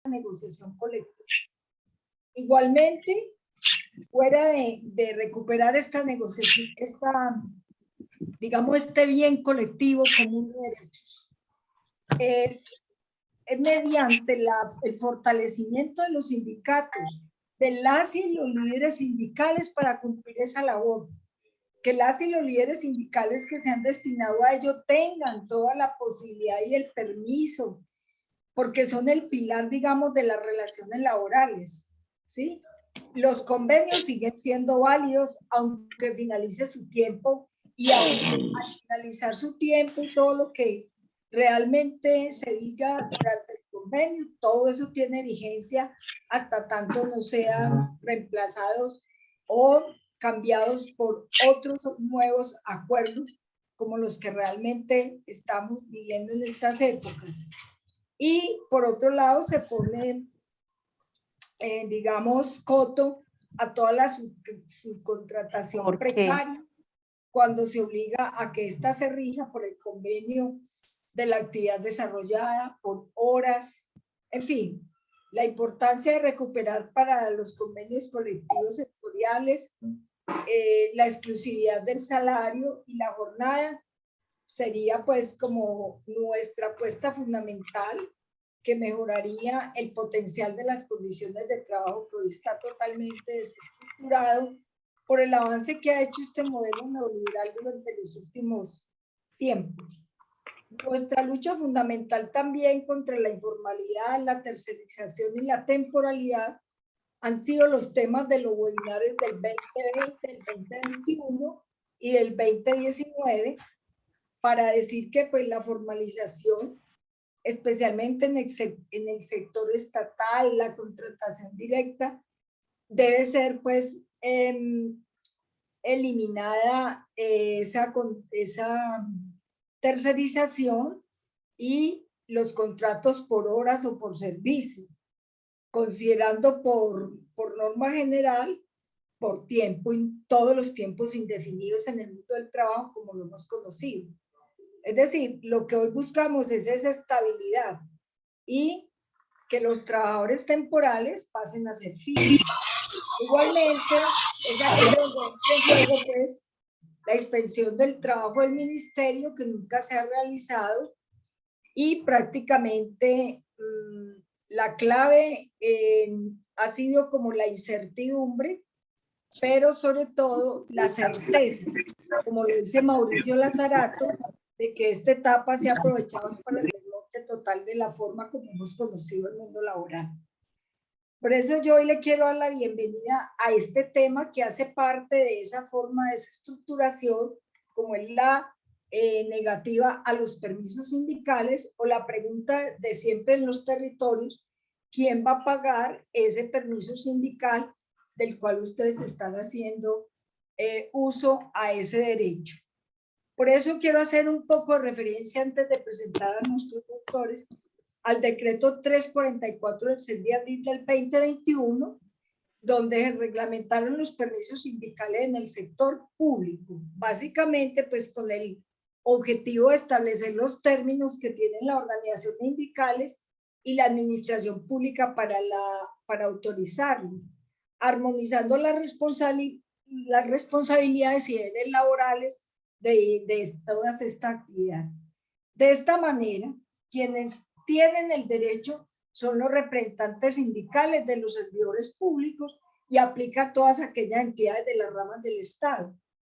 negociación colectiva. Igualmente, fuera de recuperar esta negociación, digamos, este bien colectivo común de derechos, es mediante el fortalecimiento de los sindicatos, de las y los líderes sindicales para cumplir esa labor. Que las y los líderes sindicales que se han destinado a ello tengan toda la posibilidad y el permiso, porque son el pilar, digamos, de las relaciones laborales, ¿sí? Los convenios siguen siendo válidos aunque finalice su tiempo, y al finalizar su tiempo y todo lo que realmente se diga durante el convenio, todo eso tiene vigencia hasta tanto no sean reemplazados o cambiados por otros nuevos acuerdos como los que realmente estamos viviendo en estas épocas. Y por otro lado se pone, digamos, coto a toda la subcontratación precaria cuando se obliga a que ésta se rija por el convenio de la actividad desarrollada, por horas, en fin, la importancia de recuperar para los convenios colectivos sectoriales la exclusividad del salario y la jornada sería pues como nuestra apuesta fundamental, que mejoraría el potencial de las condiciones de trabajo que hoy está totalmente desestructurado por el avance que ha hecho este modelo neoliberal durante los últimos tiempos. Nuestra lucha fundamental también contra la informalidad, la tercerización y la temporalidad han sido los temas de los webinarios del 2020, del 2021 y del 2019, para decir que pues la formalización, especialmente en el sector estatal, la contratación directa, debe ser pues eliminada esa tercerización y los contratos por horas o por servicio, considerando por norma general, por tiempo, todos los tiempos indefinidos en el mundo del trabajo como lo hemos conocido. Es decir, lo que hoy buscamos es esa estabilidad y que los trabajadores temporales pasen a ser fijos. Igualmente, es aquello donde entra en juego pues la inspección del trabajo del ministerio, que nunca se ha realizado, y prácticamente la clave ha sido como la incertidumbre, pero sobre todo la certeza, como lo dice Mauricio Lazarato, de que esta etapa se ha aprovechado para el desmonte total de la forma como hemos conocido el mundo laboral. Por eso yo hoy le quiero dar la bienvenida a este tema que hace parte de esa forma de desestructuración, como es la negativa a los permisos sindicales, o la pregunta de siempre en los territorios: ¿quién va a pagar ese permiso sindical del cual ustedes están haciendo uso a ese derecho? Por eso quiero hacer un poco de referencia, antes de presentar a nuestros doctores, al decreto 344 del 6 de abril del 2021, donde se reglamentaron los permisos sindicales en el sector público, básicamente pues con el objetivo de establecer los términos que tienen la organización sindicales y la administración pública para autorizarlo, armonizando las responsabilidades y deberes laborales de todas estas actividades. De esta manera, quienes tienen el derecho son los representantes sindicales de los servidores públicos, y aplica a todas aquellas entidades de las ramas del Estado,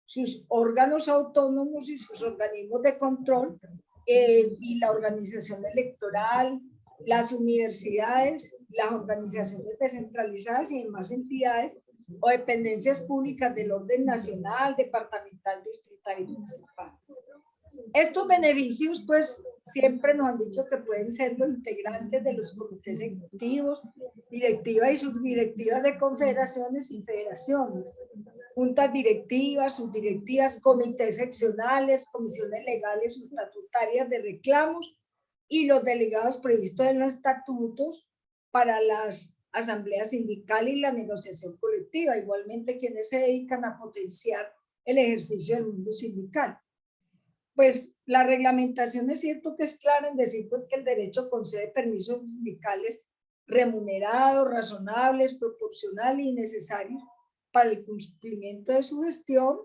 sus órganos autónomos y sus organismos de control, y la organización electoral, las universidades, las organizaciones descentralizadas y demás entidades o dependencias públicas del orden nacional, departamental, distrital y municipal. Estos beneficios, pues, siempre nos han dicho que pueden ser los integrantes de los comités ejecutivos, directivas y subdirectivas de confederaciones y federaciones, juntas directivas, subdirectivas, comités seccionales, comisiones legales o estatutarias de reclamos y los delegados previstos en los estatutos para las asambleas sindicales y la negociación colectiva, igualmente quienes se dedican a potenciar el ejercicio del mundo sindical. Pues la reglamentación es cierto que es clara en decir pues que el derecho concede permisos sindicales remunerados, razonables, proporcionales y necesarios para el cumplimiento de su gestión,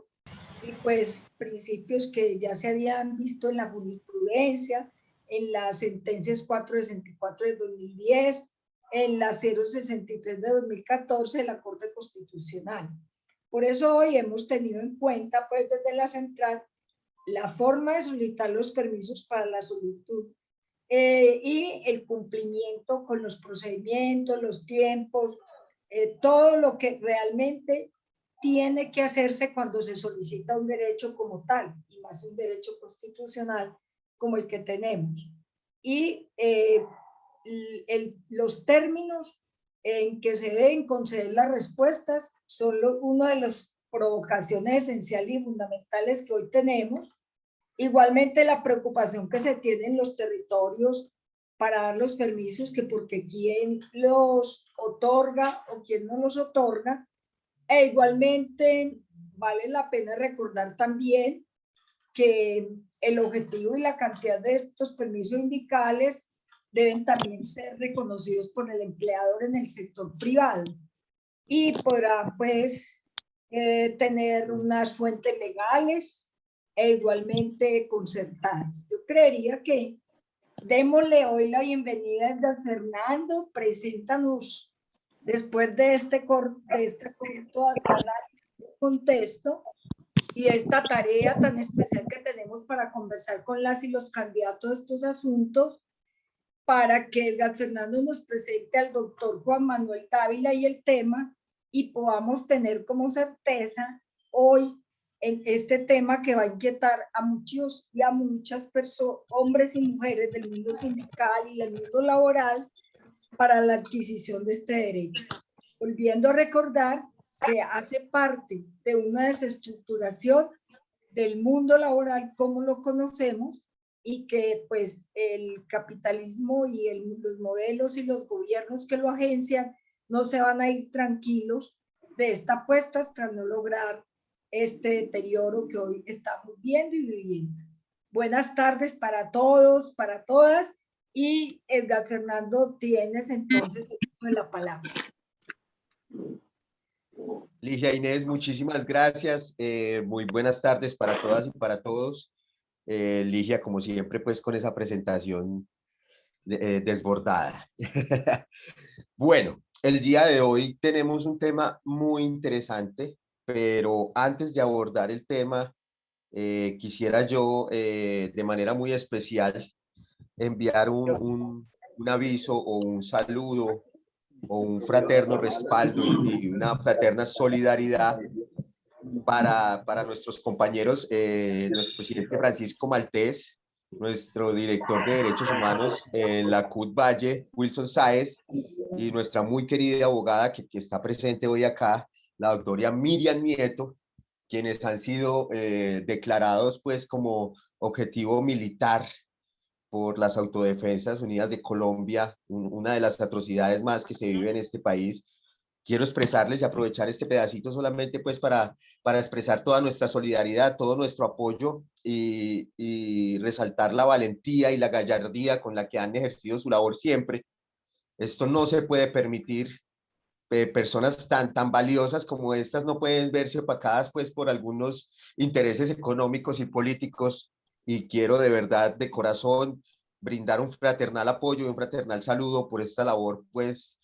y pues principios que ya se habían visto en la jurisprudencia, en las sentencias 464 de 2010, en la 063 de 2014 de la Corte Constitucional. Por eso hoy hemos tenido en cuenta, pues desde la central, la forma de solicitar los permisos para la solicitud y el cumplimiento con los procedimientos, los tiempos, todo lo que realmente tiene que hacerse cuando se solicita un derecho como tal, y más un derecho constitucional como el que tenemos. Y los términos en que se deben conceder las respuestas son una de las provocaciones esenciales y fundamentales que hoy tenemos. Igualmente la preocupación que se tiene en los territorios para dar los permisos, que porque quién los otorga o quién no los otorga. E igualmente vale la pena recordar también que el objetivo y la cantidad de estos permisos sindicales deben también ser reconocidos por el empleador en el sector privado y podrá pues tener unas fuentes legales e igualmente concertadas. Yo creería que démosle hoy la bienvenida a Edgar Fernando. Preséntanos después de este corto contexto y esta tarea tan especial que tenemos para conversar con las y los candidatos a estos asuntos, para que Edgar Fernando nos presente al doctor Juan Manuel Dávila y el tema, y podamos tener como certeza hoy en este tema que va a inquietar a muchos y a muchas personas, hombres y mujeres del mundo sindical y del mundo laboral, para la adquisición de este derecho. Volviendo a recordar que hace parte de una desestructuración del mundo laboral como lo conocemos, y que pues el capitalismo y los modelos y los gobiernos que lo agencian no se van a ir tranquilos de esta apuesta hasta no lograr este deterioro que hoy estamos viendo y viviendo. Buenas tardes para todos, para todas, y Edgar Fernando, tienes entonces la palabra. Ligia Inés, muchísimas gracias. Muy buenas tardes para todas y para todos. Ligia, como siempre, pues con esa presentación desbordada. Bueno, el día de hoy tenemos un tema muy interesante, pero antes de abordar el tema, quisiera yo de manera muy especial enviar un aviso o un saludo o un fraterno respaldo y una fraterna solidaridad para nuestros compañeros, nuestro presidente Francisco Maltés, nuestro director de Derechos Humanos en la CUT Valle, Wilson Sáez, y nuestra muy querida abogada que está presente hoy acá, la doctora Miriam Nieto, quienes han sido declarados pues como objetivo militar por las Autodefensas Unidas de Colombia, una de las atrocidades más que se vive en este país. Quiero expresarles y aprovechar este pedacito solamente pues para expresar toda nuestra solidaridad, todo nuestro apoyo y resaltar la valentía y la gallardía con la que han ejercido su labor siempre. Esto no se puede permitir. Personas tan valiosas como estas no pueden verse opacadas pues por algunos intereses económicos y políticos, y quiero de verdad de corazón brindar un fraternal apoyo y un fraternal saludo por esta labor pues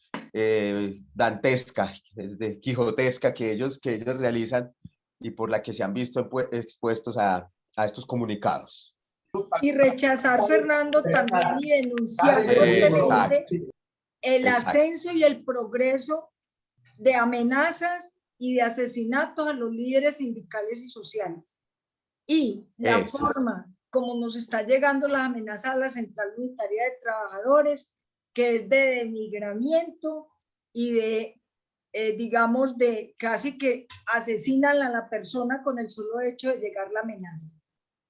dantesca, de quijotesca que ellos realizan y por la que se han visto expuestos a estos comunicados. Y rechazar, Fernando, también y denunciar fuertemente el ascenso y el progreso de amenazas y de asesinatos a los líderes sindicales y sociales. Y la forma como nos está llegando las amenazas a la Central Unitaria de Trabajadores, que es de denigramiento y de, digamos, de casi que asesinan a la persona con el solo hecho de llegar la amenaza.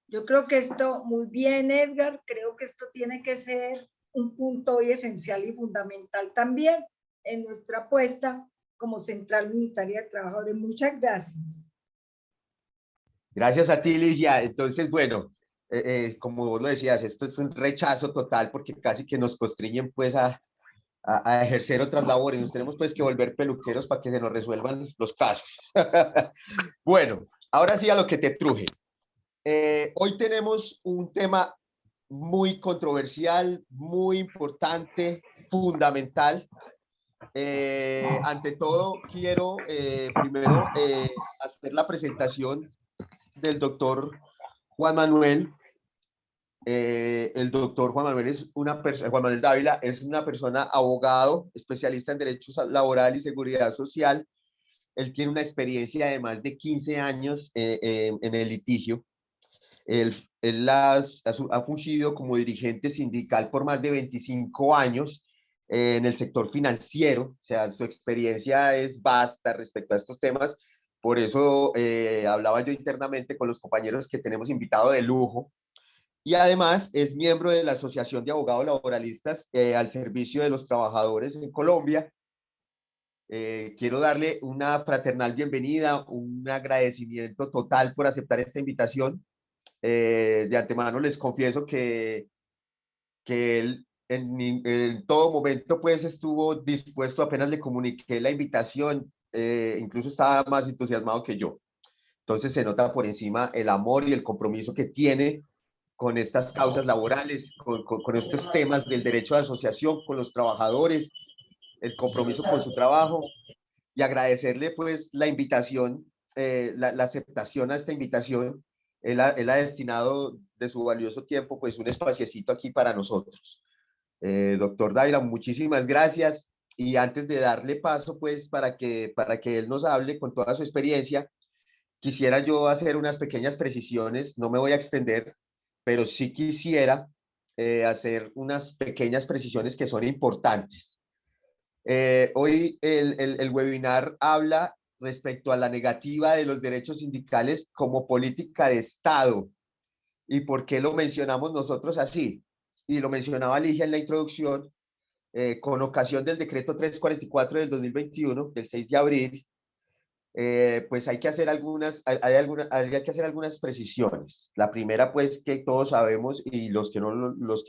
Yo creo que esto, muy bien, Edgar, creo que esto tiene que ser un punto hoy esencial y fundamental también en nuestra apuesta como Central Unitaria de Trabajadores. Muchas gracias. Gracias a ti, Ligia. Entonces, bueno, como vos lo decías, esto es un rechazo total porque casi que nos constriñen pues a a ejercer otras labores. Nos tenemos pues que volver peluqueros para que se nos resuelvan los casos. Bueno, ahora sí a lo que te truje. Hoy tenemos un tema muy controversial, muy importante, fundamental. Ante todo, quiero primero hacer la presentación del doctor Juan Manuel. El doctor Juan Manuel es una persona, Juan Manuel Dávila es una persona abogado, especialista en derechos laboral y seguridad social. Él tiene una experiencia de más de 15 años en el litigio. Él ha fungido como dirigente sindical por más de 25 años en el sector financiero, o sea, su experiencia es vasta respecto a estos temas. Por eso hablaba yo internamente con los compañeros que tenemos invitado de lujo. Y además es miembro de la Asociación de Abogados Laboralistas al servicio de los trabajadores en Colombia. Quiero darle una fraternal bienvenida, un agradecimiento total por aceptar esta invitación. De antemano les confieso que él en todo momento pues estuvo dispuesto, apenas le comuniqué la invitación, incluso estaba más entusiasmado que yo. Entonces se nota por encima el amor y el compromiso que tiene con estas causas laborales, con estos temas del derecho de asociación, con los trabajadores, el compromiso con su trabajo, y agradecerle pues la invitación, la aceptación a esta invitación. Él ha destinado de su valioso tiempo pues un espaciecito aquí para nosotros. Doctor Dávila, muchísimas gracias. Y antes de darle paso pues para que él nos hable con toda su experiencia, quisiera yo hacer unas pequeñas precisiones. No me voy a extender, pero sí quisiera hacer unas pequeñas precisiones que son importantes. Hoy el webinar habla respecto a la negativa de los derechos sindicales como política de Estado. ¿Y por qué lo mencionamos nosotros así? Y lo mencionaba Ligia en la introducción, con ocasión del decreto 344 del 2021, del 6 de abril, pues hay que hacer hay que hacer algunas precisiones. La primera, pues, que todos sabemos, y los que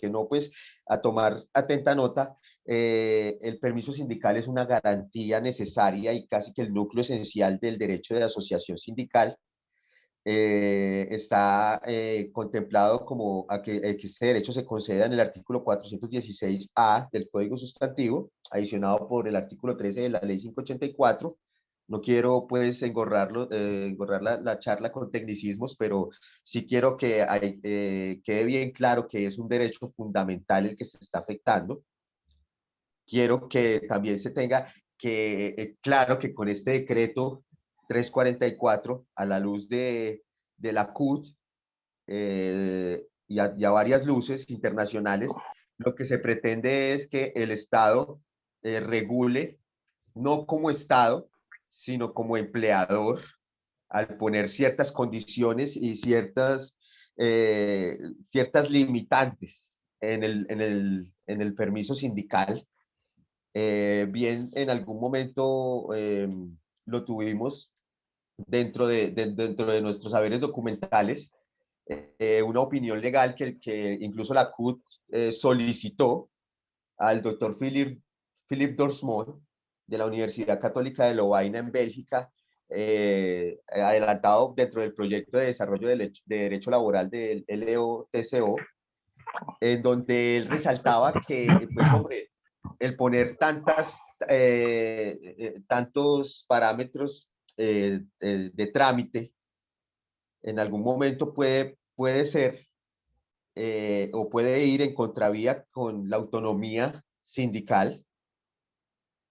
no, pues, a tomar atenta nota, el permiso sindical es una garantía necesaria y casi que el núcleo esencial del derecho de asociación sindical. Está contemplado como que este derecho se conceda en el artículo 416A del Código Sustantivo, adicionado por el artículo 13 de la Ley 584. No quiero pues engorrar la charla con tecnicismos, pero sí quiero que quede bien claro que es un derecho fundamental el que se está afectando. Quiero que también se tenga claro que con este decreto 344, a la luz de la CUT y a varias luces internacionales, lo que se pretende es que el Estado regule no como Estado, sino como empleador, al poner ciertas condiciones y ciertas limitantes en el permiso sindical. Bien, en algún momento lo tuvimos dentro de nuestros saberes documentales, una opinión legal que incluso la CUT solicitó al doctor Philip Dorsmont de la Universidad Católica de Lovaina en Bélgica, adelantado dentro del proyecto de desarrollo de derecho laboral del LOTCO, en donde él resaltaba que, pues hombre, el poner tantos parámetros de trámite en algún momento puede ser o puede ir en contravía con la autonomía sindical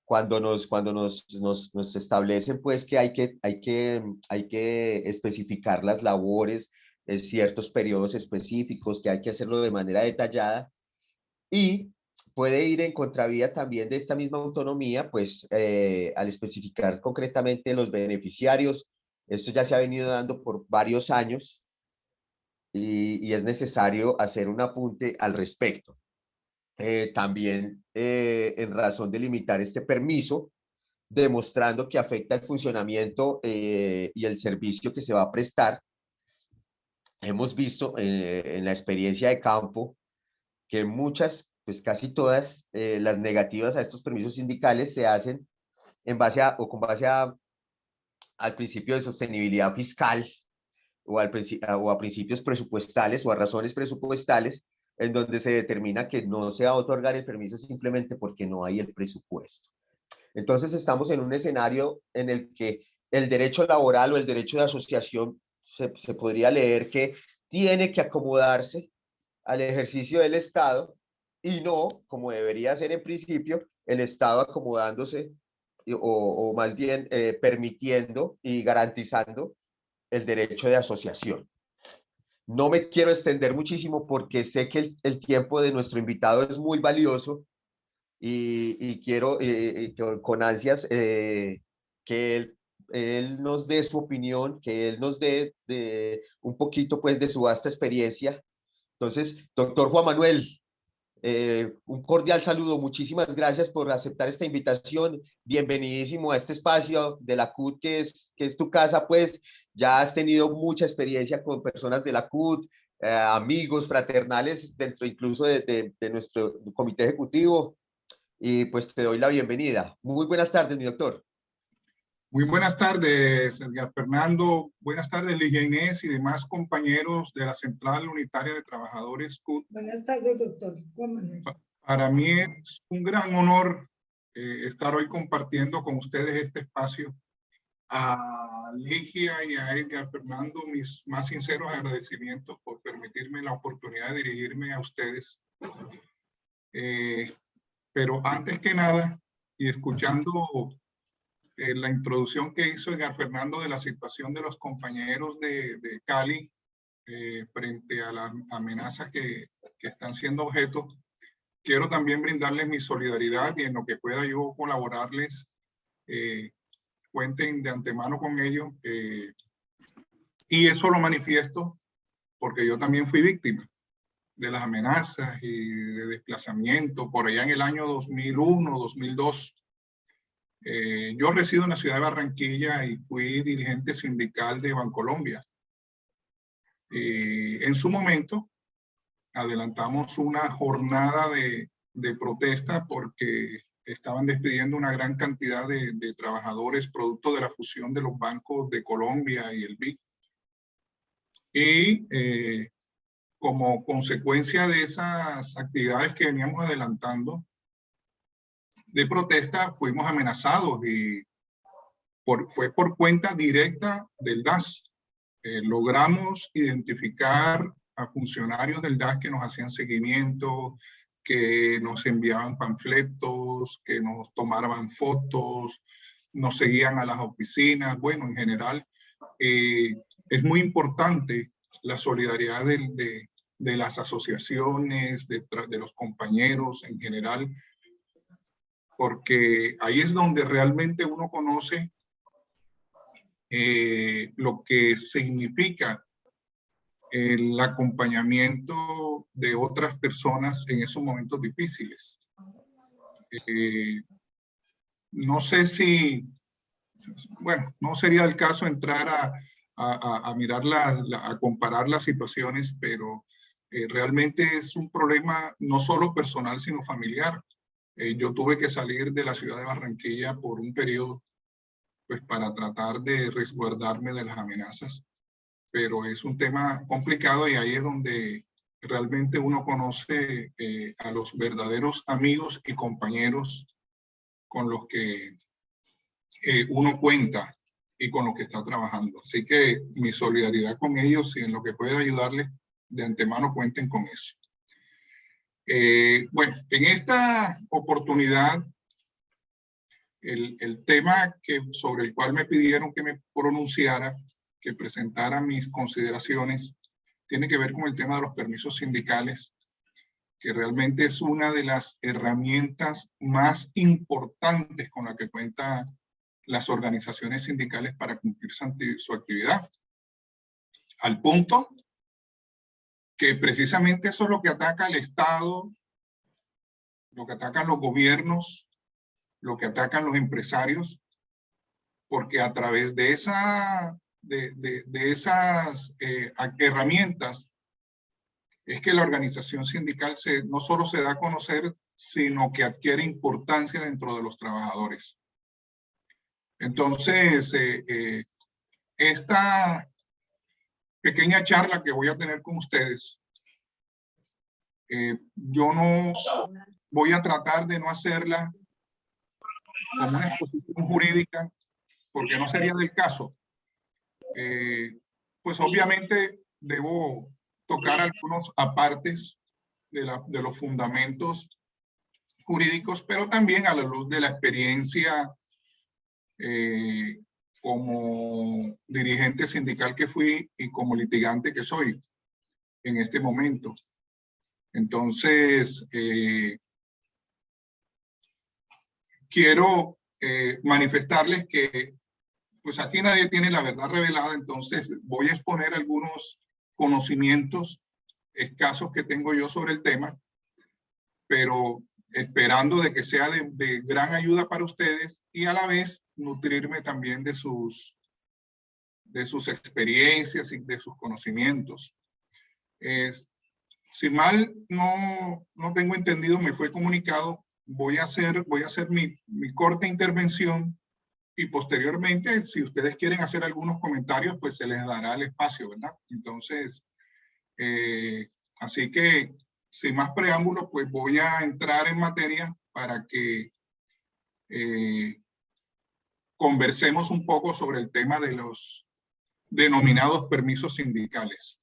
nos establecen pues que hay que especificar las labores en ciertos periodos específicos, que hay que hacerlo de manera detallada, y puede ir en contravía también de esta misma autonomía, pues al especificar concretamente los beneficiarios. Esto ya se ha venido dando por varios años y es necesario hacer un apunte al respecto. También en razón de limitar este permiso, demostrando que afecta el funcionamiento y el servicio que se va a prestar. Hemos visto en la experiencia de campo que muchas pues casi todas las negativas a estos permisos sindicales se hacen en base a, o con base al principio de sostenibilidad fiscal o a principios presupuestales o a razones presupuestales, en donde se determina que no se va a otorgar el permiso simplemente porque no hay el presupuesto. Entonces estamos en un escenario en el que el derecho laboral o el derecho de asociación se podría leer que tiene que acomodarse al ejercicio del Estado y no, como debería ser en principio, el Estado acomodándose o más bien permitiendo y garantizando el derecho de asociación. No me quiero extender muchísimo porque sé que el tiempo de nuestro invitado es muy valioso y quiero con ansias que él nos dé su opinión, que él nos dé un poquito pues de su vasta experiencia. Entonces, doctor Juan Manuel, un cordial saludo, muchísimas gracias por aceptar esta invitación, bienvenidísimo a este espacio de la CUT que es tu casa, pues ya has tenido mucha experiencia con personas de la CUT, amigos fraternales dentro incluso de nuestro comité ejecutivo y pues te doy la bienvenida. Muy buenas tardes, mi doctor. Muy buenas tardes, Edgar Fernando. Buenas tardes, Ligia Inés y demás compañeros de la Central Unitaria de Trabajadores CUT. Buenas tardes, doctor Juan Manuel. Para mí es un gran honor estar hoy compartiendo con ustedes este espacio. A Ligia y a Edgar Fernando, mis más sinceros agradecimientos por permitirme la oportunidad de dirigirme a ustedes. Pero antes que nada, y escuchando la introducción que hizo Edgar Fernando de la situación de los compañeros de Cali frente a las amenazas que están siendo objeto, quiero también brindarles mi solidaridad y en lo que pueda yo colaborarles, cuenten de antemano con ello. Y eso lo manifiesto porque yo también fui víctima de las amenazas y de desplazamiento por allá en el año 2001, 2002. Yo resido en la ciudad de Barranquilla y fui dirigente sindical de Bancolombia. En su momento adelantamos una jornada de protesta porque estaban despidiendo una gran cantidad de trabajadores producto de la fusión de los bancos de Colombia y el BIC. Y como consecuencia de esas actividades que veníamos adelantando de protesta, fuimos amenazados y fue por cuenta directa del DAS. Logramos identificar a funcionarios del DAS que nos hacían seguimiento, que nos enviaban panfletos, que nos tomaban fotos, nos seguían a las oficinas. Bueno, en general, es muy importante la solidaridad de las asociaciones, de los compañeros en general, porque ahí es donde realmente uno conoce lo que significa el acompañamiento de otras personas en esos momentos difíciles. No sé si, bueno, no sería el caso entrar a mirar, a comparar las situaciones, pero realmente es un problema no solo personal, sino familiar. Yo tuve que salir de la ciudad de Barranquilla por un periodo, pues para tratar de resguardarme de las amenazas, pero es un tema complicado y ahí es donde realmente uno conoce a los verdaderos amigos y compañeros con los que uno cuenta y con los que está trabajando. Así que mi solidaridad con ellos y en lo que pueda ayudarles, de antemano cuenten con eso. Bueno, en esta oportunidad, el tema sobre el cual me pidieron que me pronunciara, que presentara mis consideraciones, tiene que ver con el tema de los permisos sindicales, que realmente es una de las herramientas más importantes con la que cuentan las organizaciones sindicales para cumplir su actividad. Al punto que precisamente eso es lo que ataca al Estado, lo que atacan los gobiernos, lo que atacan los empresarios, porque a través de esas herramientas es que la organización sindical no solo se da a conocer, sino que adquiere importancia dentro de los trabajadores. Entonces, esta pequeña charla que voy a tener con ustedes, yo no voy a tratar de no hacerla como una exposición jurídica, porque no sería del caso. Pues obviamente debo tocar algunos apartes de los fundamentos jurídicos, pero también a la luz de la experiencia como dirigente sindical que fui y como litigante que soy en este momento. Entonces, quiero manifestarles que pues aquí nadie tiene la verdad revelada, entonces voy a exponer algunos conocimientos escasos que tengo yo sobre el tema, pero esperando de que sea de gran ayuda para ustedes y a la vez nutrirme también de sus experiencias y de sus conocimientos. Si mal no tengo entendido, me fue comunicado, voy a hacer mi corta intervención y posteriormente, si ustedes quieren hacer algunos comentarios, pues se les dará el espacio, ¿verdad? Entonces, así que sin más preámbulos, pues voy a entrar en materia para que conversemos un poco sobre el tema de los denominados permisos sindicales.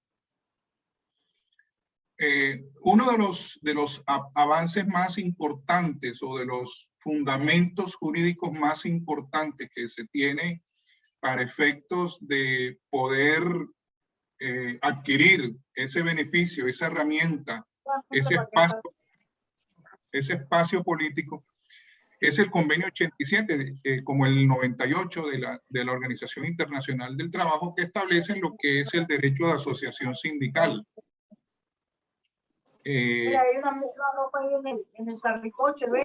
Uno de los avances más importantes o de los fundamentos jurídicos más importantes que se tiene para efectos de poder adquirir ese beneficio, esa herramienta, ese espacio político, es el convenio 87, como el 98 de la Organización Internacional del Trabajo, que establece lo que es el derecho de asociación sindical. Mira, hay una ropa ahí en el carricoche, ¿ves?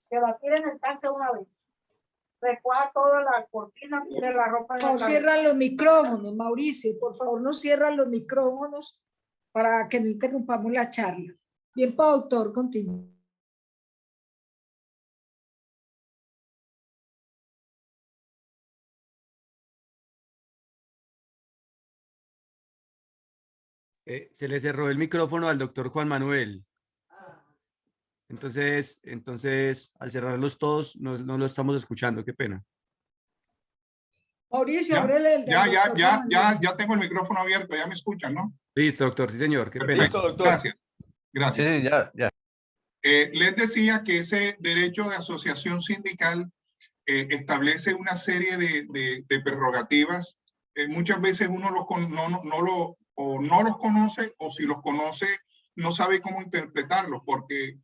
Que la tira en el tanque una vez. Recuaja toda la cortina, tira la ropa en el No cierran los micrófonos, Mauricio, por favor, no cierran los micrófonos para que no interrumpamos la charla. Bien, autor, continúa. Se le cerró el micrófono al doctor Juan Manuel. Entonces, al cerrarlos todos, no lo estamos escuchando. Qué pena. Mauricio, ábrele el ya tengo el micrófono abierto, ya me escuchan, ¿no? Listo, doctor, sí, señor. Qué pena. Perfecto, doctor. Gracias. Sí, ya. Les decía que ese derecho de asociación sindical establece una serie de prerrogativas. Muchas veces uno no los conoce, o si los conoce, no sabe cómo interpretarlos, porque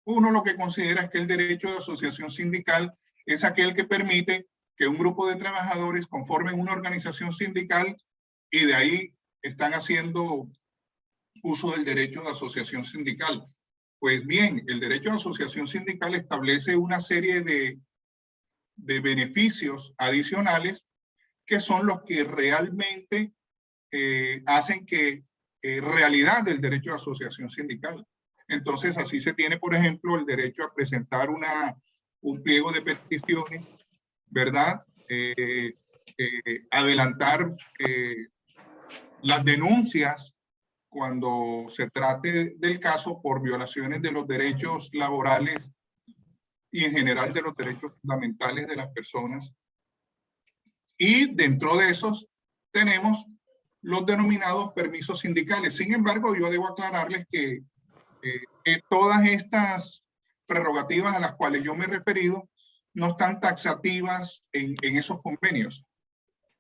uno lo que considera es que el derecho de asociación sindical es aquel que permite que un grupo de trabajadores conformen una organización sindical y de ahí están haciendo uso del derecho de asociación sindical. Pues bien, el derecho de asociación sindical establece una serie de beneficios adicionales que son los que realmente hacen que realidad del derecho de asociación sindical. Entonces, así se tiene, por ejemplo, el derecho a presentar un pliego de peticiones, ¿verdad? Adelantar las denuncias cuando se trate del caso por violaciones de los derechos laborales y en general de los derechos fundamentales de las personas. Y dentro de esos tenemos los denominados permisos sindicales. Sin embargo, yo debo aclararles que todas estas prerrogativas a las cuales yo me he referido no están taxativas en esos convenios,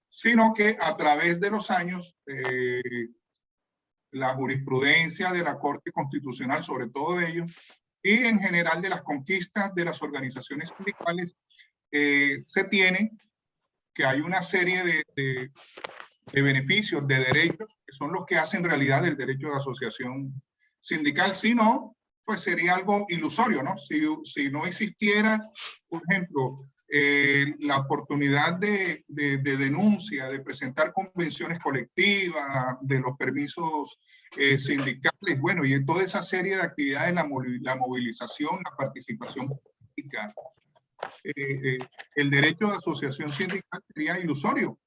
sino que a través de los años la jurisprudencia de la Corte Constitucional, sobre todo de ellos, y en general de las conquistas de las organizaciones sindicales, se tiene que hay una serie de beneficios, de derechos, que son los que hacen realidad el derecho de asociación sindical. Si no, pues sería algo ilusorio, ¿no? Si no existiera, por ejemplo, la oportunidad de denuncia, de presentar convenciones colectivas, de los permisos sindicales, bueno, y en toda esa serie de actividades, la movilización, la participación política, el derecho de asociación sindical sería ilusorio,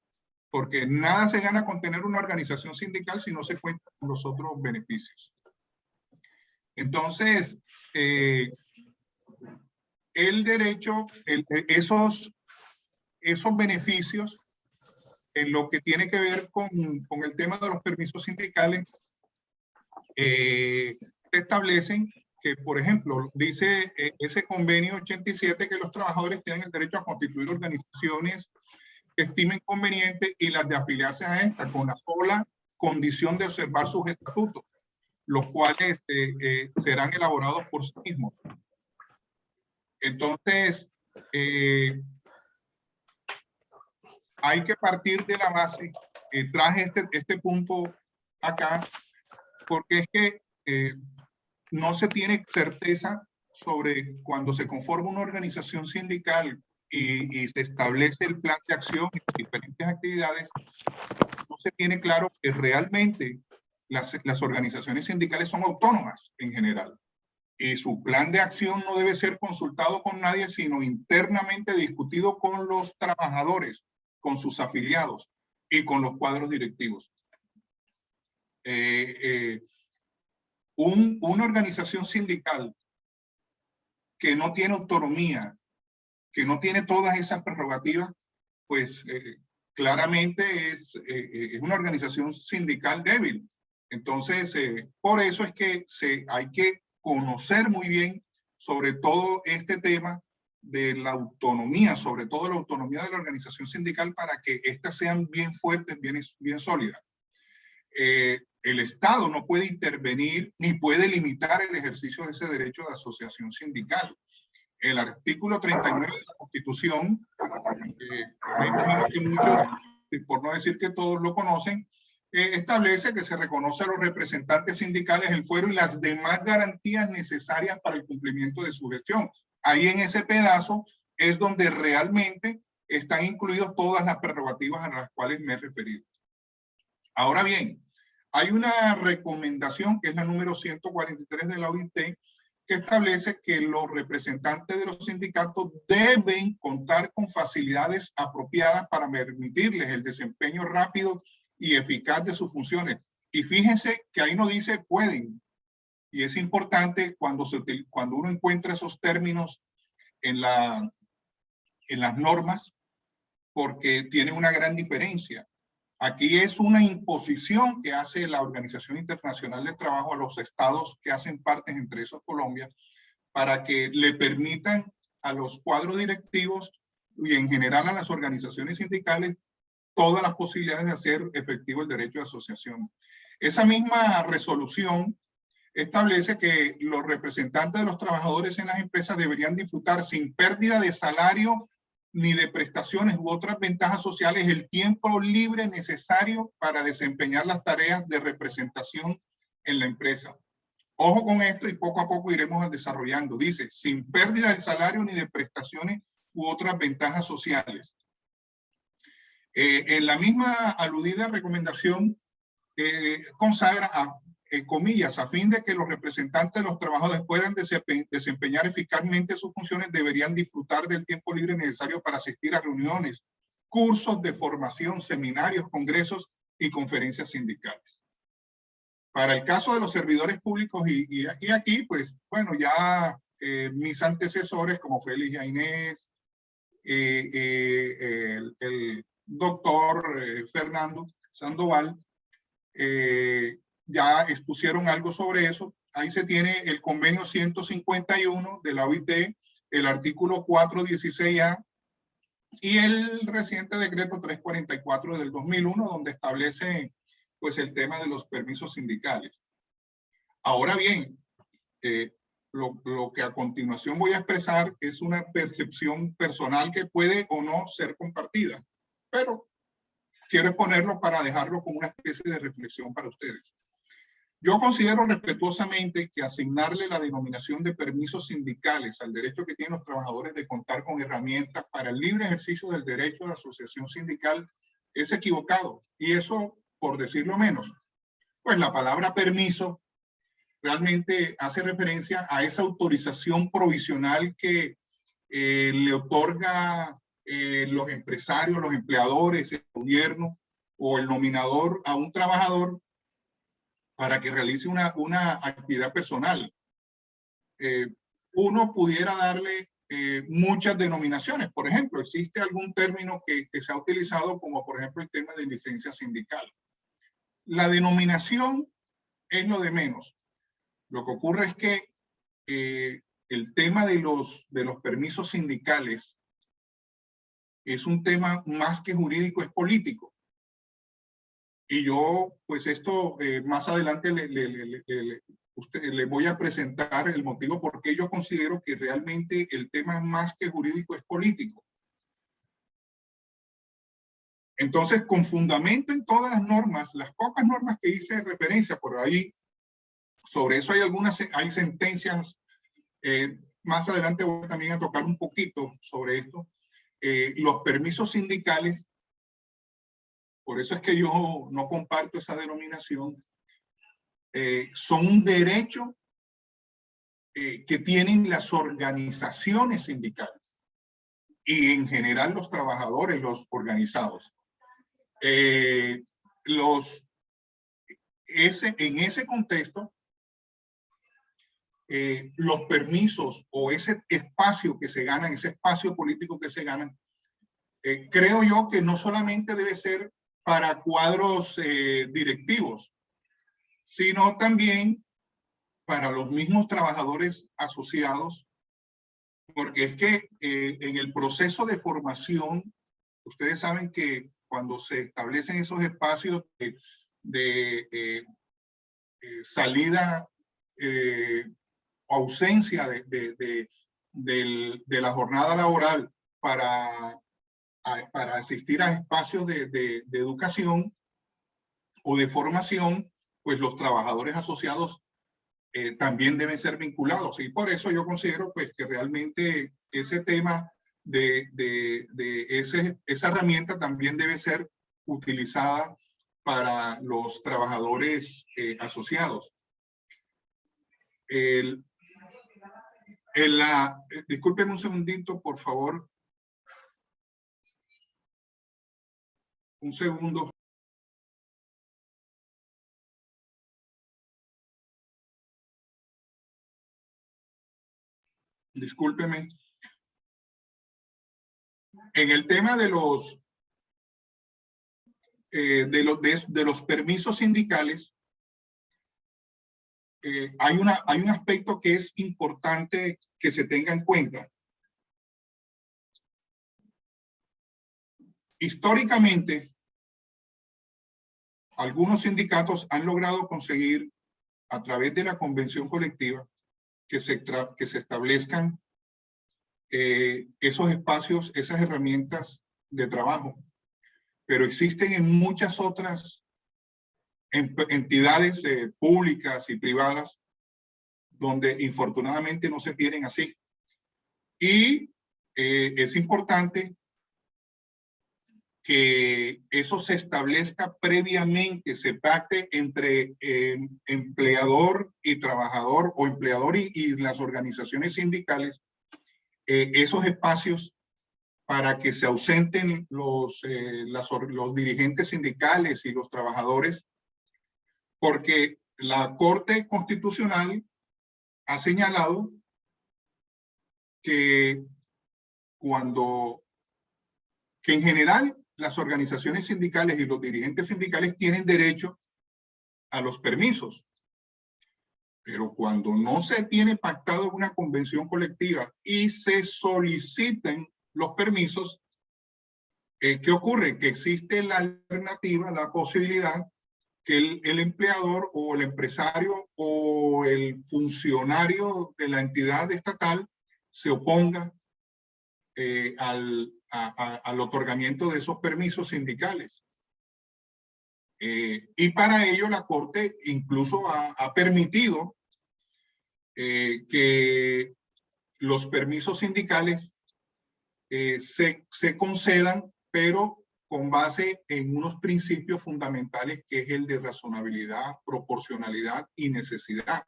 porque nada se gana con tener una organización sindical si no se cuenta con los otros beneficios. Entonces, el derecho, esos beneficios, en lo que tiene que ver con el tema de los permisos sindicales, establecen que, por ejemplo, dice ese convenio 87 que los trabajadores tienen el derecho a constituir organizaciones que estimen conveniente y las de afiliarse a esta con la sola condición de observar sus estatutos, los cuales serán elaborados por sí mismos. Entonces, hay que partir de la base, traje este punto acá, porque es que no se tiene certeza sobre cuando se conforma una organización sindical y se establece el plan de acción y diferentes actividades, no se tiene claro que realmente las organizaciones sindicales son autónomas en general. Y su plan de acción no debe ser consultado con nadie, sino internamente discutido con los trabajadores, con sus afiliados y con los cuadros directivos. Una organización sindical que no tiene autonomía, que no tiene todas esas prerrogativas, pues claramente es una organización sindical débil. Entonces, por eso es que hay que conocer muy bien sobre todo este tema de la autonomía, sobre todo la autonomía de la organización sindical para que éstas sean bien fuertes, bien sólidas. El Estado no puede intervenir ni puede limitar el ejercicio de ese derecho de asociación sindical. El artículo 39 de la Constitución, me imagino que muchos, por no decir que todos lo conocen, establece que se reconoce a los representantes sindicales el fuero y las demás garantías necesarias para el cumplimiento de su gestión. Ahí en ese pedazo es donde realmente están incluidas todas las prerrogativas a las cuales me he referido. Ahora bien, hay una recomendación que es la número 143 de la OIT que establece que los representantes de los sindicatos deben contar con facilidades apropiadas para permitirles el desempeño rápido y eficaz de sus funciones. Y fíjense que ahí no dice pueden. Y es importante cuando uno encuentra esos términos en las normas, porque tiene una gran diferencia. Aquí es una imposición que hace la Organización Internacional del Trabajo a los estados que hacen parte, entre esos Colombia, para que le permitan a los cuadros directivos y en general a las organizaciones sindicales todas las posibilidades de hacer efectivo el derecho de asociación. Esa misma resolución establece que los representantes de los trabajadores en las empresas deberían disfrutar sin pérdida de salario ni de prestaciones u otras ventajas sociales el tiempo libre necesario para desempeñar las tareas de representación en la empresa. Ojo con esto y poco a poco iremos desarrollando. Dice, sin pérdida de salario ni de prestaciones u otras ventajas sociales. En la misma aludida recomendación consagra comillas, a fin de que los representantes de los trabajadores puedan desempeñar eficazmente sus funciones, deberían disfrutar del tiempo libre necesario para asistir a reuniones, cursos de formación, seminarios, congresos y conferencias sindicales. Para el caso de los servidores públicos, y aquí, pues, bueno, ya mis antecesores, como Félix Inés, el doctor Fernando Sandoval, ya expusieron algo sobre eso. Ahí se tiene el convenio 151 de la OIT, el artículo 416A y el reciente decreto 344 del 2001, donde establece pues el tema de los permisos sindicales. Ahora bien, lo que a continuación voy a expresar es una percepción personal que puede o no ser compartida, pero quiero exponerlo para dejarlo como una especie de reflexión para ustedes. Yo considero respetuosamente que asignarle la denominación de permisos sindicales al derecho que tienen los trabajadores de contar con herramientas para el libre ejercicio del derecho de asociación sindical es equivocado. Y eso, por decirlo menos, pues la palabra permiso realmente hace referencia a esa autorización provisional que le otorga los empresarios, los empleadores, el gobierno o el nominador a un trabajador para que realice una actividad personal. Uno pudiera darle muchas denominaciones. Por ejemplo, existe algún término que se ha utilizado como, por ejemplo, el tema de licencia sindical. La denominación es lo de menos. Lo que ocurre es que el tema de los permisos sindicales es un tema más que jurídico, es político. Y yo, pues esto más adelante le voy a presentar el motivo por qué yo considero que realmente el tema más que jurídico es político. Entonces, con fundamento en todas las normas, las pocas normas que hice referencia por ahí, sobre eso hay sentencias, más adelante voy también a tocar un poquito sobre esto, los permisos sindicales. Por eso es que yo no comparto esa denominación. Son un derecho que tienen las organizaciones sindicales y en general los trabajadores, los organizados. En ese contexto, los permisos o ese espacio que se ganan, ese espacio político que se ganan, creo yo que no solamente debe ser para cuadros directivos, sino también para los mismos trabajadores asociados, porque es que en el proceso de formación, ustedes saben que cuando se establecen esos espacios de salida, ausencia de la jornada laboral para asistir a espacios de educación o de formación, pues los trabajadores asociados también deben ser vinculados. Y por eso yo considero pues que realmente ese tema esa herramienta también debe ser utilizada para los trabajadores asociados. Disculpen un segundito, por favor. Un segundo. Discúlpeme. En el tema de los permisos sindicales, hay un aspecto que es importante que se tenga en cuenta. Históricamente, algunos sindicatos han logrado conseguir a través de la convención colectiva que se establezcan esos espacios, esas herramientas de trabajo. Pero existen en muchas otras entidades públicas y privadas donde infortunadamente no se tienen así. Y es importante que eso se establezca previamente, se pacte entre empleador y trabajador o empleador y las organizaciones sindicales, esos espacios para que se ausenten los dirigentes sindicales y los trabajadores, porque la Corte Constitucional ha señalado que en general las organizaciones sindicales y los dirigentes sindicales tienen derecho a los permisos. Pero cuando no se tiene pactado una convención colectiva y se soliciten los permisos, ¿qué ocurre? Que existe la alternativa, la posibilidad que el empleador o el empresario o el funcionario de la entidad estatal se oponga al otorgamiento de esos permisos sindicales. Y para ello la Corte incluso ha permitido que los permisos sindicales se concedan, pero con base en unos principios fundamentales, que es el de razonabilidad, proporcionalidad y necesidad.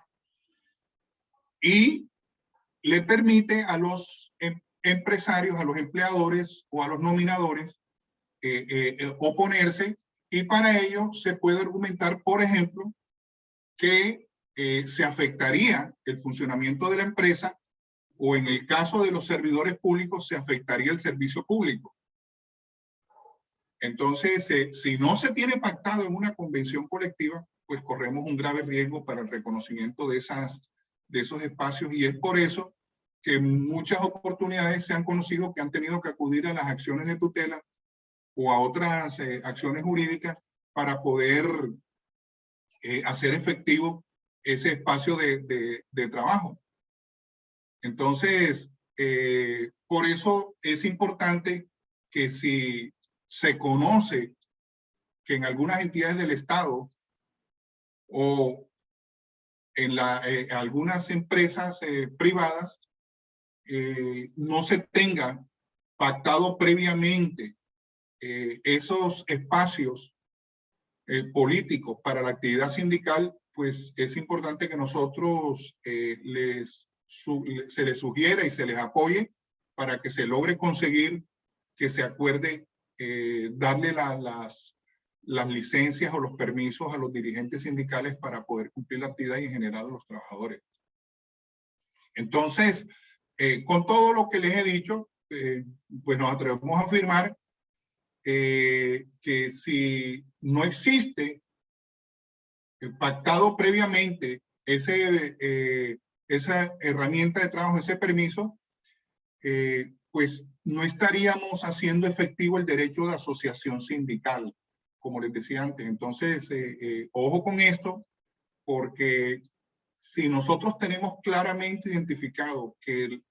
Y le permite a los empresarios, a los empleadores o a los nominadores oponerse, y para ello se puede argumentar, por ejemplo, que se afectaría el funcionamiento de la empresa, o en el caso de los servidores públicos se afectaría el servicio público. Entonces, si no se tiene pactado en una convención colectiva, pues corremos un grave riesgo para el reconocimiento de esos espacios, y es por eso que en muchas oportunidades se han conocido que han tenido que acudir a las acciones de tutela o a otras acciones jurídicas para poder hacer efectivo ese espacio de trabajo. Entonces, por eso es importante que si se conoce que en algunas entidades del Estado o en algunas empresas privadas no se tenga pactado previamente esos espacios políticos para la actividad sindical, pues es importante que nosotros se les sugiera y se les apoye para que se logre conseguir que se acuerde darle las licencias o los permisos a los dirigentes sindicales para poder cumplir la actividad y en general a los trabajadores. Entonces, con todo lo que les he dicho, pues nos atrevemos a afirmar que si no existe pactado previamente esa herramienta de trabajo, ese permiso, pues no estaríamos haciendo efectivo el derecho de asociación sindical, como les decía antes. Entonces, ojo con esto, porque si nosotros tenemos claramente identificado que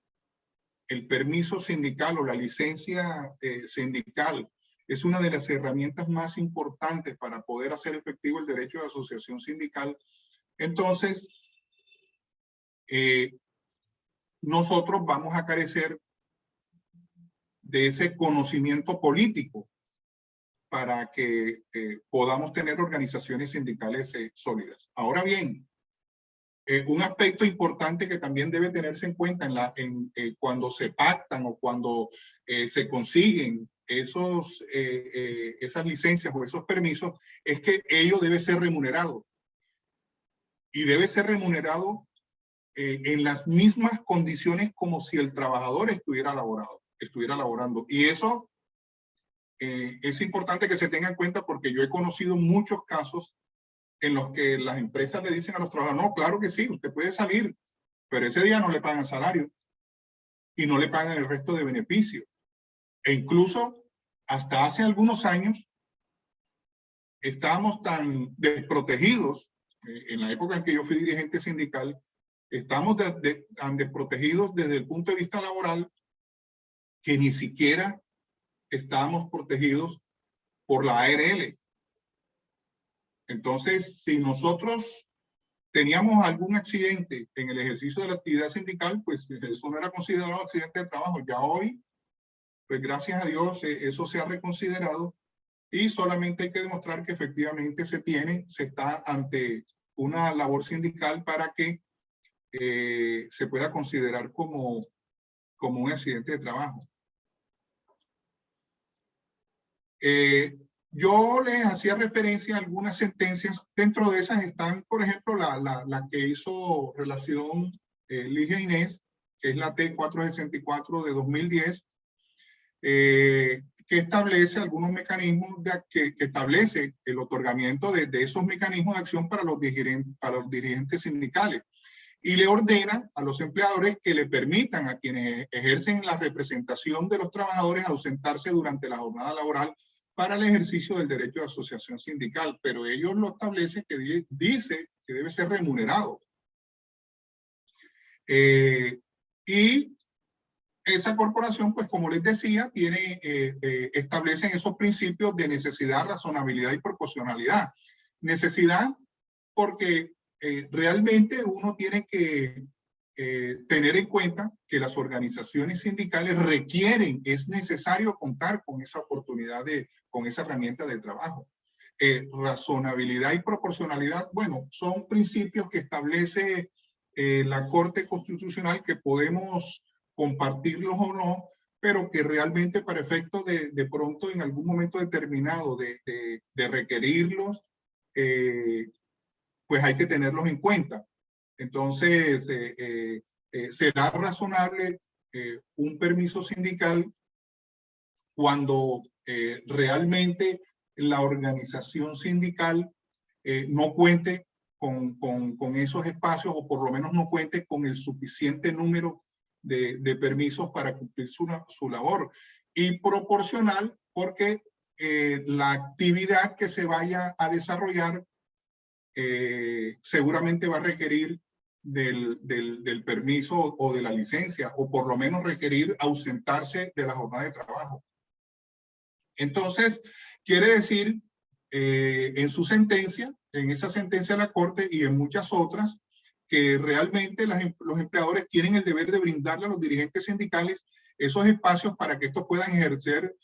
el permiso sindical o la licencia sindical es una de las herramientas más importantes para poder hacer efectivo el derecho de asociación sindical, entonces nosotros vamos a carecer de ese conocimiento político para que podamos tener organizaciones sindicales sólidas. Ahora bien, un aspecto importante que también debe tenerse en cuenta cuando se pactan o cuando se consiguen esas licencias o esos permisos, es que ello debe ser remunerado. Y debe ser remunerado en las mismas condiciones como si el trabajador estuviera laborando. Y eso es importante que se tenga en cuenta, porque yo he conocido muchos casos en los que las empresas le dicen a los trabajadores: no, claro que sí, usted puede salir, pero ese día no le pagan salario y no le pagan el resto de beneficios. E incluso hasta hace algunos años estábamos tan desprotegidos, en la época en que yo fui dirigente sindical, estamos tan desprotegidos desde el punto de vista laboral que ni siquiera estábamos protegidos por la ARL. Entonces, si nosotros teníamos algún accidente en el ejercicio de la actividad sindical, pues eso no era considerado accidente de trabajo. Ya hoy, pues gracias a Dios, eso se ha reconsiderado, y solamente hay que demostrar que efectivamente se está ante una labor sindical para que se pueda considerar como un accidente de trabajo. Yo les hacía referencia a algunas sentencias. Dentro de esas están, por ejemplo, la que hizo relación Ligia Inés, que es la T464 de 2010, que establece algunos mecanismos que establece el otorgamiento de esos mecanismos de acción para los dirigentes sindicales, y le ordena a los empleadores que le permitan a quienes ejercen la representación de los trabajadores ausentarse durante la jornada laboral para el ejercicio del derecho de asociación sindical, pero ellos lo establecen, que dice que debe ser remunerado. Y esa corporación, pues como les decía, establecen esos principios de necesidad, razonabilidad y proporcionalidad. Necesidad porque realmente uno tiene que tener en cuenta que las organizaciones sindicales requieren, es necesario contar con esa oportunidad, con esa herramienta de trabajo. Razonabilidad y proporcionalidad, bueno, son principios que establece la Corte Constitucional, que podemos compartirlos o no, pero que realmente para efectos de pronto en algún momento determinado de requerirlos, pues hay que tenerlos en cuenta. Entonces, será razonable un permiso sindical cuando realmente la organización sindical no cuente con esos espacios, o por lo menos no cuente con el suficiente número de permisos para cumplir su labor. Y proporcional porque la actividad que se vaya a desarrollar seguramente va a requerir del permiso o de la licencia, o por lo menos requerir ausentarse de la jornada de trabajo. Entonces, quiere decir, en su sentencia, en esa sentencia de la Corte y en muchas otras, que realmente los empleadores tienen el deber de brindarle a los dirigentes sindicales esos espacios para que estos puedan ejercer,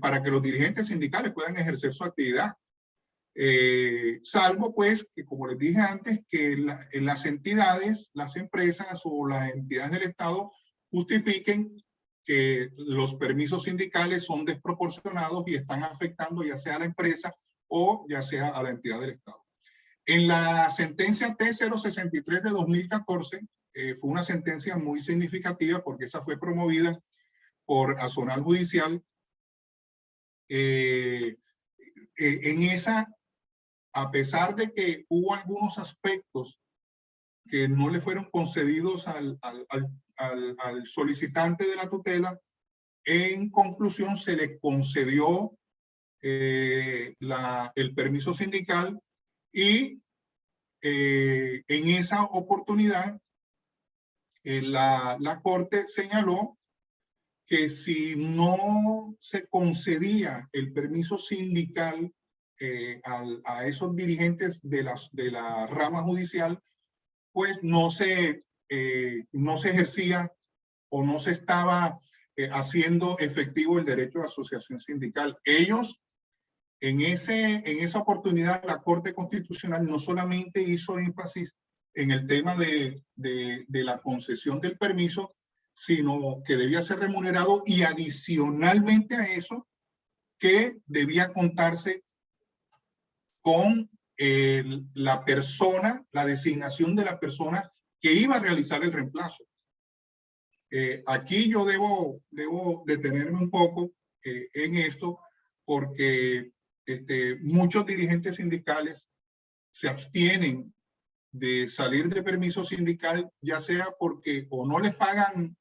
para que los dirigentes sindicales puedan ejercer su actividad. Salvo pues que, como les dije antes, que las entidades, las empresas o las entidades del Estado justifiquen que los permisos sindicales son desproporcionados y están afectando ya sea a la empresa o ya sea a la entidad del Estado. En la sentencia T063 de 2014, fue una sentencia muy significativa porque esa fue promovida por Azonal Judicial. En esa, a pesar de que hubo algunos aspectos que no le fueron concedidos al solicitante de la tutela, en conclusión se le concedió el permiso sindical y en esa oportunidad la Corte señaló que si no se concedía el permiso sindical a esos dirigentes de la rama judicial, pues no se ejercía o no se estaba haciendo efectivo el derecho de asociación sindical. Ellos, en esa oportunidad, la Corte Constitucional no solamente hizo énfasis en el tema de la concesión del permiso, sino que debía ser remunerado, y adicionalmente a eso, que debía contarse con la persona, la designación de la persona que iba a realizar el reemplazo. Aquí yo debo detenerme un poco en esto, porque muchos dirigentes sindicales se abstienen de salir de permiso sindical, ya sea porque o no les pagan,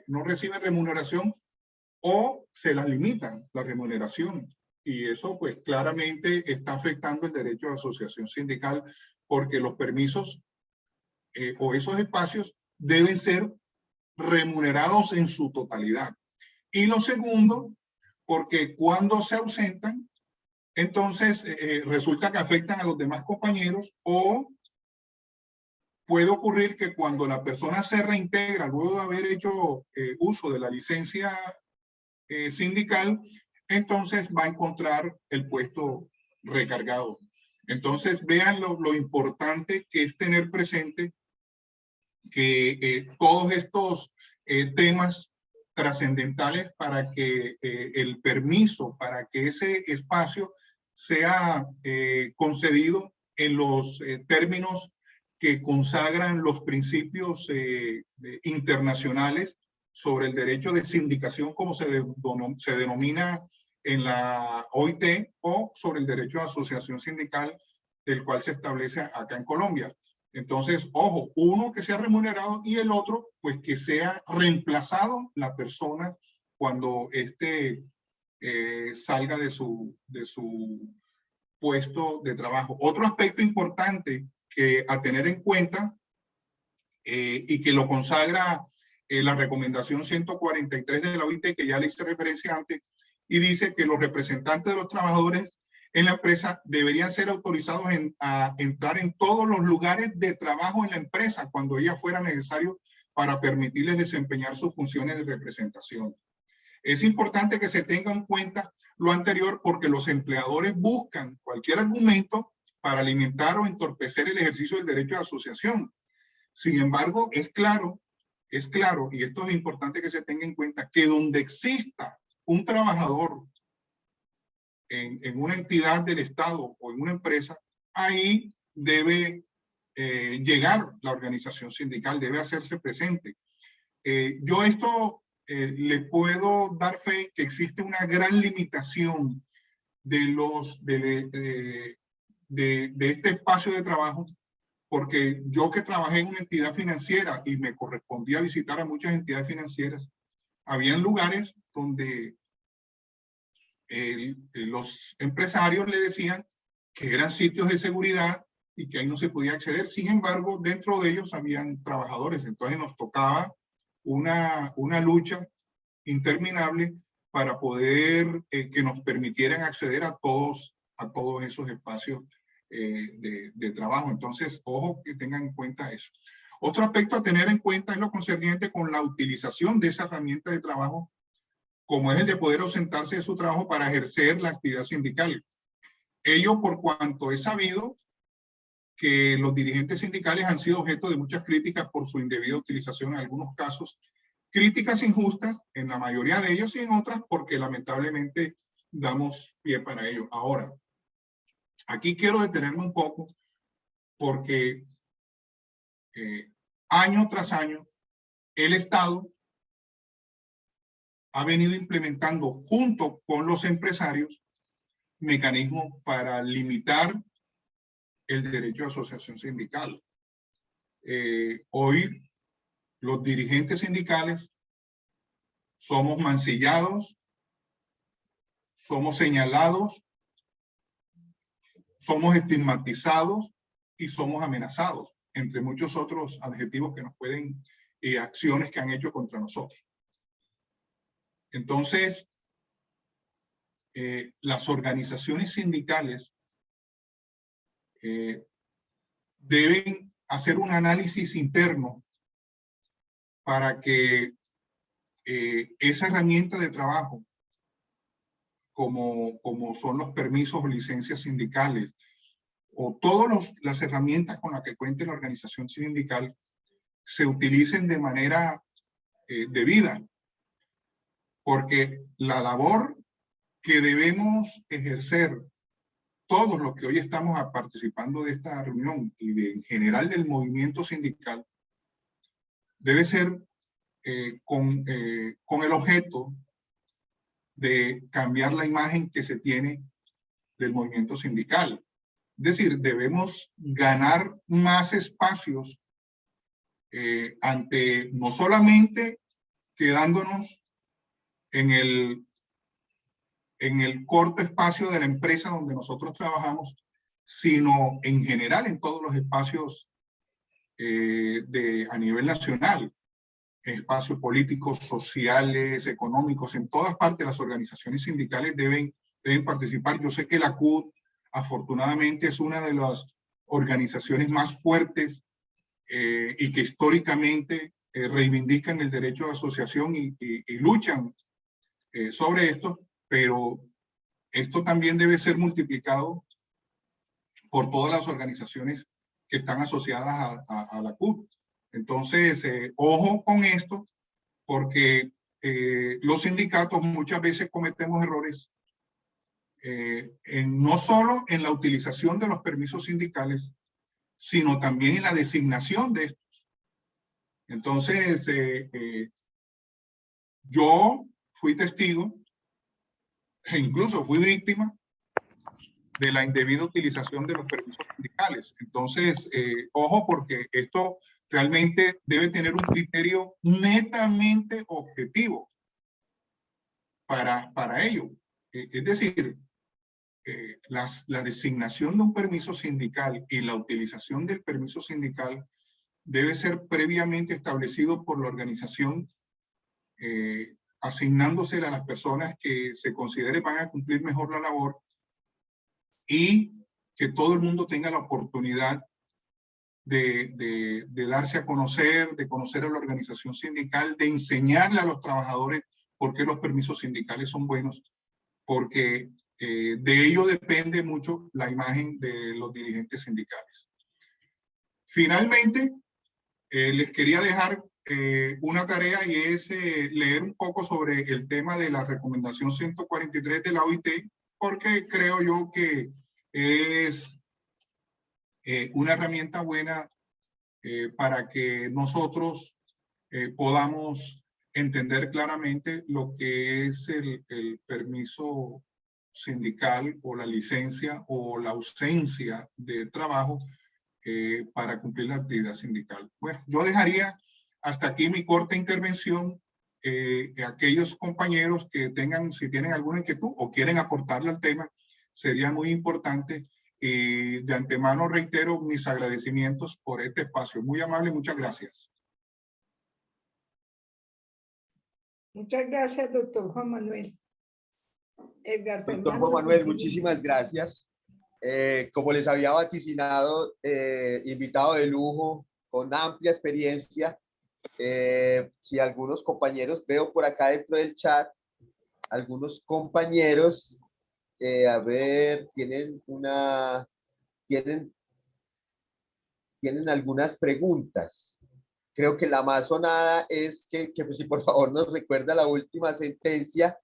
no reciben remuneración, o se las limitan la remuneración. Y eso pues claramente está afectando el derecho de asociación sindical, porque los permisos o esos espacios deben ser remunerados en su totalidad. Y lo segundo, porque cuando se ausentan, entonces resulta que afectan a los demás compañeros, o puede ocurrir que cuando la persona se reintegra luego de haber hecho uso de la licencia sindical, entonces va a encontrar el puesto recargado. Entonces vean lo importante que es tener presente que todos estos temas trascendentales para que el permiso, para que ese espacio sea concedido en los términos que consagran los principios internacionales sobre el derecho de sindicación, como se denomina en la OIT, o sobre el derecho de asociación sindical, del cual se establece acá en Colombia. Entonces, ojo, uno que sea remunerado y el otro, pues que sea reemplazado la persona cuando salga de su puesto de trabajo. Otro aspecto importante que a tener en cuenta y que lo consagra la recomendación 143 de la OIT, que ya le hice referencia antes, y dice que los representantes de los trabajadores en la empresa deberían ser autorizados a entrar en todos los lugares de trabajo en la empresa cuando ella fuera necesario para permitirles desempeñar sus funciones de representación. Es importante que se tenga en cuenta lo anterior porque los empleadores buscan cualquier argumento para limitar o entorpecer el ejercicio del derecho de asociación. Sin embargo, es claro, y esto es importante que se tenga en cuenta, que donde exista un trabajador en una entidad del Estado o en una empresa, ahí debe llegar la organización sindical, debe hacerse presente. Yo esto le puedo dar fe que existe una gran limitación de este espacio de trabajo, porque yo que trabajé en una entidad financiera y me correspondía visitar a muchas entidades financieras, habían lugares donde los empresarios le decían que eran sitios de seguridad y que ahí no se podía acceder. Sin embargo, dentro de ellos habían trabajadores. Entonces nos tocaba una lucha interminable para poder que nos permitieran acceder a todos esos espacios de trabajo. Entonces, ojo que tengan en cuenta eso. Otro aspecto a tener en cuenta es lo concerniente con la utilización de esa herramienta de trabajo, como es el de poder ausentarse de su trabajo para ejercer la actividad sindical. Ello por cuanto es sabido que los dirigentes sindicales han sido objeto de muchas críticas por su indebida utilización en algunos casos, críticas injustas en la mayoría de ellos y en otras porque lamentablemente damos pie para ello. Ahora, aquí quiero detenerme un poco porque año tras año el Estado ha venido implementando junto con los empresarios mecanismos para limitar el derecho a asociación sindical. Hoy los dirigentes sindicales somos mancillados, somos señalados, somos estigmatizados y somos amenazados, entre muchos otros adjetivos que nos pueden, acciones que han hecho contra nosotros. Entonces, las organizaciones sindicales deben hacer un análisis interno para que esa herramienta de trabajo, como son los permisos o licencias sindicales, o todas las herramientas con las que cuente la organización sindical, se utilicen de manera debida. Porque la labor que debemos ejercer todos los que hoy estamos participando de esta reunión y en general del movimiento sindical debe ser con el objeto de cambiar la imagen que se tiene del movimiento sindical. Es decir, debemos ganar más espacios ante no solamente quedándonos en el corto espacio de la empresa donde nosotros trabajamos, sino en general en todos los espacios a nivel nacional, espacios políticos, sociales, económicos, en todas partes las organizaciones sindicales deben participar. Yo sé que la CUT, afortunadamente, es una de las organizaciones más fuertes y que históricamente reivindican el derecho de asociación y luchan sobre esto, pero esto también debe ser multiplicado por todas las organizaciones que están asociadas a la CUT. Entonces, ojo con esto, porque los sindicatos muchas veces cometemos errores no solo en la utilización de los permisos sindicales, sino también en la designación de estos. Entonces, yo fui testigo e incluso fui víctima de la indebida utilización de los permisos sindicales. Entonces, ojo, porque esto realmente debe tener un criterio netamente objetivo para ello. Es decir, la designación de un permiso sindical y la utilización del permiso sindical debe ser previamente establecido por la organización, asignándose a las personas que se considere van a cumplir mejor la labor, y que todo el mundo tenga la oportunidad de darse a conocer, de conocer a la organización sindical, de enseñarle a los trabajadores por qué los permisos sindicales son buenos, porque de ello depende mucho la imagen de los dirigentes sindicales. Finalmente, les quería dejar una tarea, y es leer un poco sobre el tema de la recomendación 143 de la OIT, porque creo yo que es una herramienta buena para que nosotros podamos entender claramente lo que es el permiso sindical, o la licencia o la ausencia de trabajo para cumplir la actividad sindical. Bueno, yo dejaría hasta aquí mi corta intervención. Aquellos compañeros que tengan, si tienen alguna inquietud o quieren aportarle al tema, sería muy importante. Y de antemano reitero mis agradecimientos por este espacio. Muy amable, muchas gracias. Muchas gracias, doctor Juan Manuel. Edgar Doctor Fernando, Juan Manuel, continúe. muchísimas gracias. Como les había vaticinado, invitado de lujo, con amplia experiencia. Si algunos compañeros, veo por acá dentro del chat, algunos compañeros, a ver, tienen algunas preguntas. Creo que la más sonada es que pues, si por favor nos recuerda la última sentencia,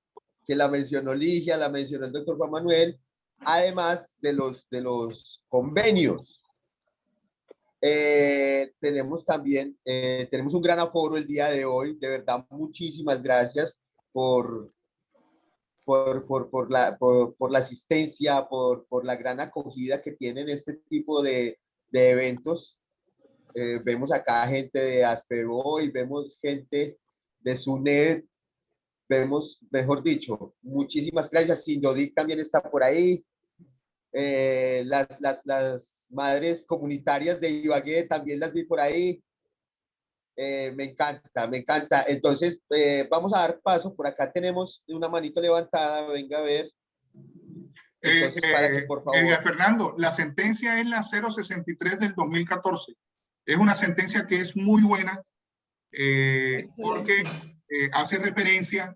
que la mencionó Ligia, la mencionó el doctor Juan Manuel, además de los convenios. Tenemos también, tenemos un gran aforo el día de hoy. De verdad, muchísimas gracias por la asistencia, por la gran acogida que tienen este tipo de eventos. Vemos acá gente de Aspevoy, vemos gente de SUNED, vemos, mejor dicho, muchísimas gracias. Sindodic también está por ahí. Las madres comunitarias de Ibagué también las vi por ahí. Me encanta, me encanta. Entonces, vamos a dar paso. Por acá tenemos una manito levantada. Venga a ver. Entonces, para que por favor. Edgar Fernando, la sentencia es la 063 del 2014. Es una sentencia que es muy buena porque hace referencia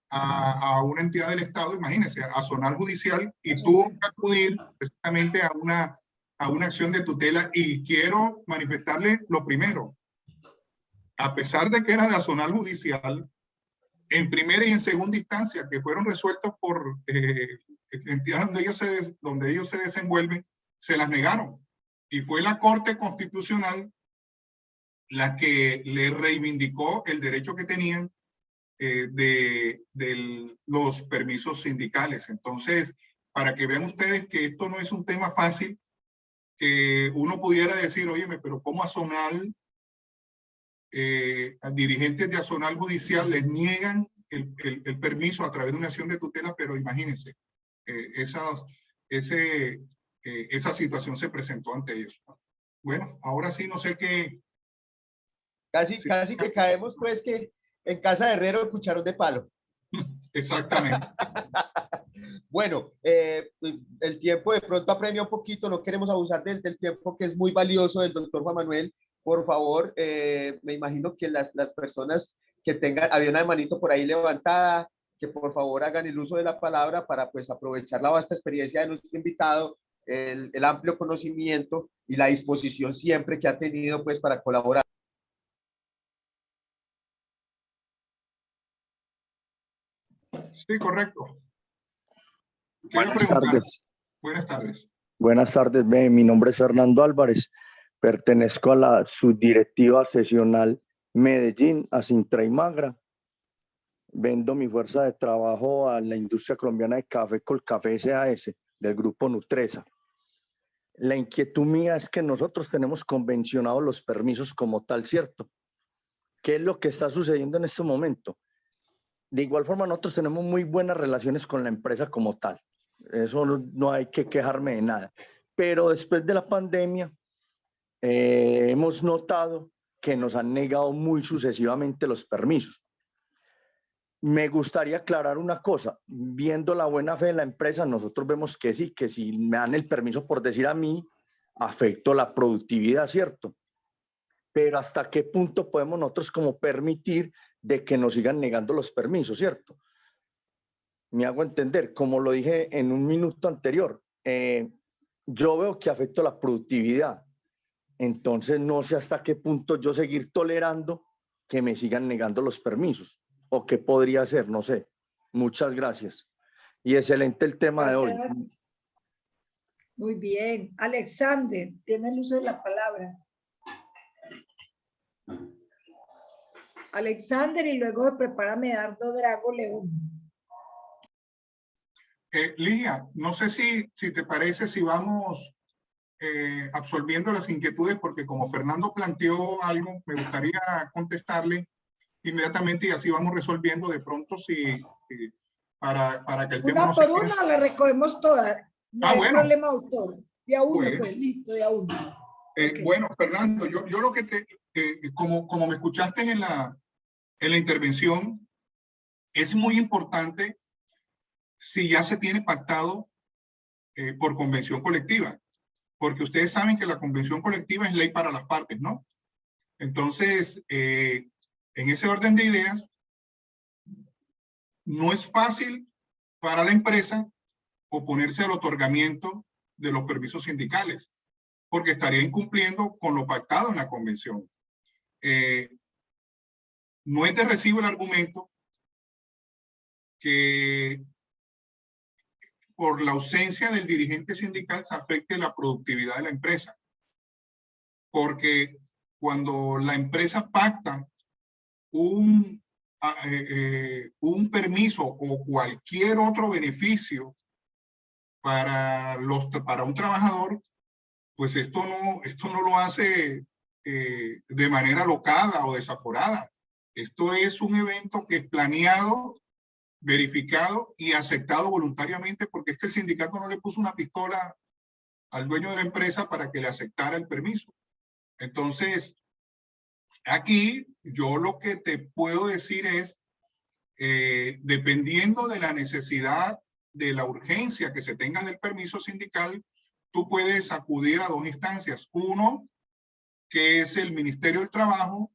a una entidad del Estado, imagínense, a zonal judicial, y tuvo que acudir precisamente a una acción de tutela. Y quiero manifestarle lo primero. A pesar de que era de zonal judicial, en primera y en segunda instancia, que fueron resueltos por entidades donde ellos se desenvuelven, se las negaron. Y fue la Corte Constitucional la que le reivindicó el derecho que tenían de los permisos sindicales. Entonces, para que vean ustedes que esto no es un tema fácil, que uno pudiera decir, óyeme, pero ¿cómo a zonal, a dirigentes de zonal judicial les niegan el permiso a través de una acción de tutela? Pero imagínense, esa situación se presentó ante ellos. Bueno, ahora sí, no sé qué. Casi que caemos, pues, que en casa de herrero cucharón de palo. Exactamente. Bueno, el tiempo de pronto apremia un poquito, no queremos abusar del tiempo que es muy valioso del doctor Juan Manuel. Por favor, me imagino que las personas que tengan, había una manito por ahí levantada, que por favor hagan el uso de la palabra para pues aprovechar la vasta experiencia de nuestro invitado, el amplio conocimiento y la disposición siempre que ha tenido pues para colaborar. Sí, correcto. Buenas tardes. Buenas tardes. Buenas tardes, mi nombre es Fernando Álvarez, pertenezco a la subdirectiva sesional Medellín, a Sintra y Magra. Vendo mi fuerza de trabajo a la industria colombiana de café, Colcafé SAS, del grupo Nutresa. La inquietud mía es que nosotros tenemos convencionados los permisos como tal, ¿cierto? ¿Qué es lo que está sucediendo en este momento? De igual forma, nosotros tenemos muy buenas relaciones con la empresa como tal. Eso no hay que quejarme de nada. Pero después de la pandemia, hemos notado que nos han negado muy sucesivamente los permisos. Me gustaría aclarar una cosa, viendo la buena fe de la empresa, nosotros vemos que sí, que si me dan el permiso por decir a mí, afecto la productividad, ¿cierto? Pero ¿hasta qué punto podemos nosotros como permitir de que nos sigan negando los permisos, ¿cierto? Me hago entender, como lo dije en un minuto anterior, yo veo que afecto la productividad, entonces no sé hasta qué punto yo seguir tolerando que me sigan negando los permisos. ¿O qué podría ser? No sé. Muchas gracias. Y excelente el tema de hoy. Gracias. Muy bien. Alexander, tiene el uso de la palabra. Alexander, y luego de prepara Medardo Drago León. Ligia, no sé si te parece si vamos absorbiendo las inquietudes, porque como Fernando planteó algo, me gustaría contestarle inmediatamente y así vamos resolviendo de pronto para que el tema Una no se por quede. una la recogemos todas. No hay bueno. problema, autor. De a uno, Bueno. pues listo, de a uno. Okay. Bueno, Fernando, yo lo que como me escuchaste en la intervención, es muy importante si ya se tiene pactado por convención colectiva, porque ustedes saben que la convención colectiva es ley para las partes, ¿no? Entonces, en ese orden de ideas, no es fácil para la empresa oponerse al otorgamiento de los permisos sindicales, porque estaría incumpliendo con lo pactado en la convención. No es de recibo el argumento que por la ausencia del dirigente sindical se afecte la productividad de la empresa, porque cuando la empresa pacta un permiso o cualquier otro beneficio para un trabajador, pues esto no lo hace de manera alocada o desaforada. Esto es un evento que es planeado, verificado y aceptado voluntariamente, porque es que el sindicato no le puso una pistola al dueño de la empresa para que le aceptara el permiso. Entonces, aquí yo lo que te puedo decir es, dependiendo de la necesidad, de la urgencia que se tenga del permiso sindical, tú puedes acudir a dos instancias. Uno, que es el Ministerio del Trabajo,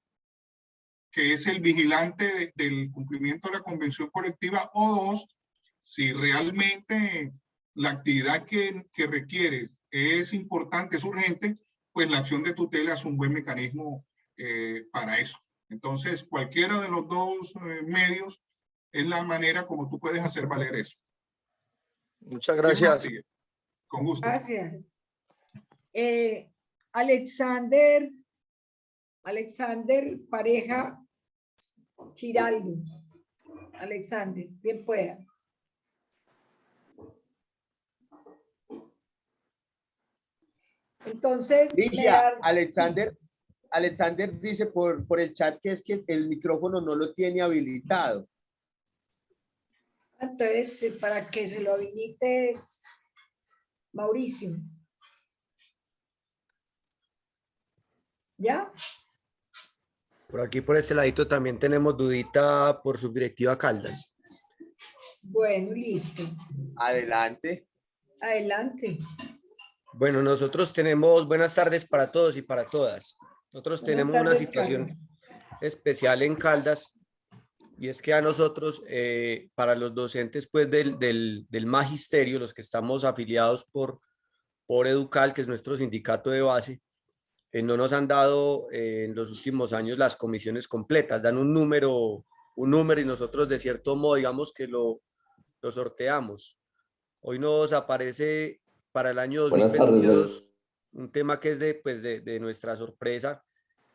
que es el vigilante del cumplimiento de la convención colectiva, o dos, si realmente la actividad que requieres es importante, es urgente, pues la acción de tutela es un buen mecanismo para eso. Entonces, cualquiera de los dos medios es la manera como tú puedes hacer valer eso. Muchas gracias. Con gusto. Gracias. Alexander Pareja Giraldo. Alexander, bien pueda. Entonces, Ligia, Alexander dice por el chat que es que el micrófono no lo tiene habilitado. Entonces, para que se lo habilites, Mauricio. ¿Ya? Por aquí, por este ladito, también tenemos dudita por subdirectiva Caldas. Bueno, listo. Adelante. Adelante. Bueno, nosotros tenemos, buenas tardes para todos y para todas. Nosotros tenemos una situación especial en Caldas, y es que a nosotros, para los docentes pues del magisterio, los que estamos afiliados por Educal, que es nuestro sindicato de base, no nos han dado en los últimos años las comisiones completas, dan un número y nosotros de cierto modo digamos que lo sorteamos. Hoy nos aparece para el año 2022 un tema que es de nuestra sorpresa.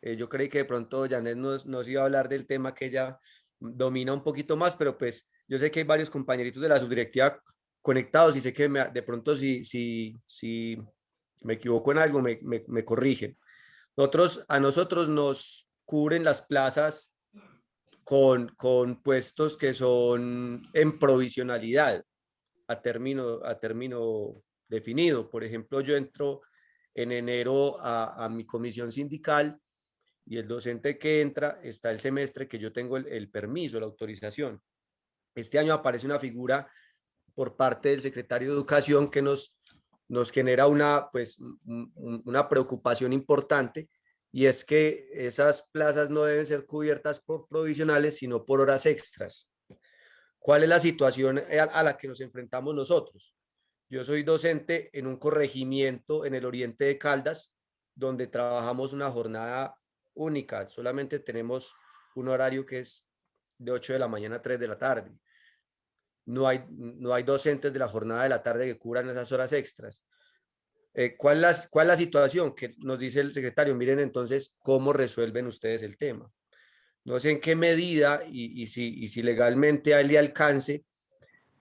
Yo creí que de pronto Janet nos iba a hablar del tema que ella domina un poquito más, pero pues yo sé que hay varios compañeritos de la subdirectiva conectados y sé que de pronto si me equivoco en algo me corrigen. A nosotros nos cubren las plazas con puestos que son en provisionalidad a término definido. Por ejemplo, yo entro en enero a mi comisión sindical, y el docente que entra está el semestre que yo tengo el permiso, la autorización. Este año aparece una figura por parte del secretario de Educación que nos genera una preocupación importante, y es que esas plazas no deben ser cubiertas por provisionales, sino por horas extras. ¿Cuál es la situación a la que nos enfrentamos nosotros? Yo soy docente en un corregimiento en el oriente de Caldas, donde trabajamos una jornada única. Solamente tenemos un horario que es de 8 de la mañana a 3 de la tarde. No hay docentes de la jornada de la tarde que cubran esas horas extras. ¿Cuál es la situación? Que nos dice el secretario, miren entonces cómo resuelven ustedes el tema. No sé en qué medida y si legalmente a él le alcance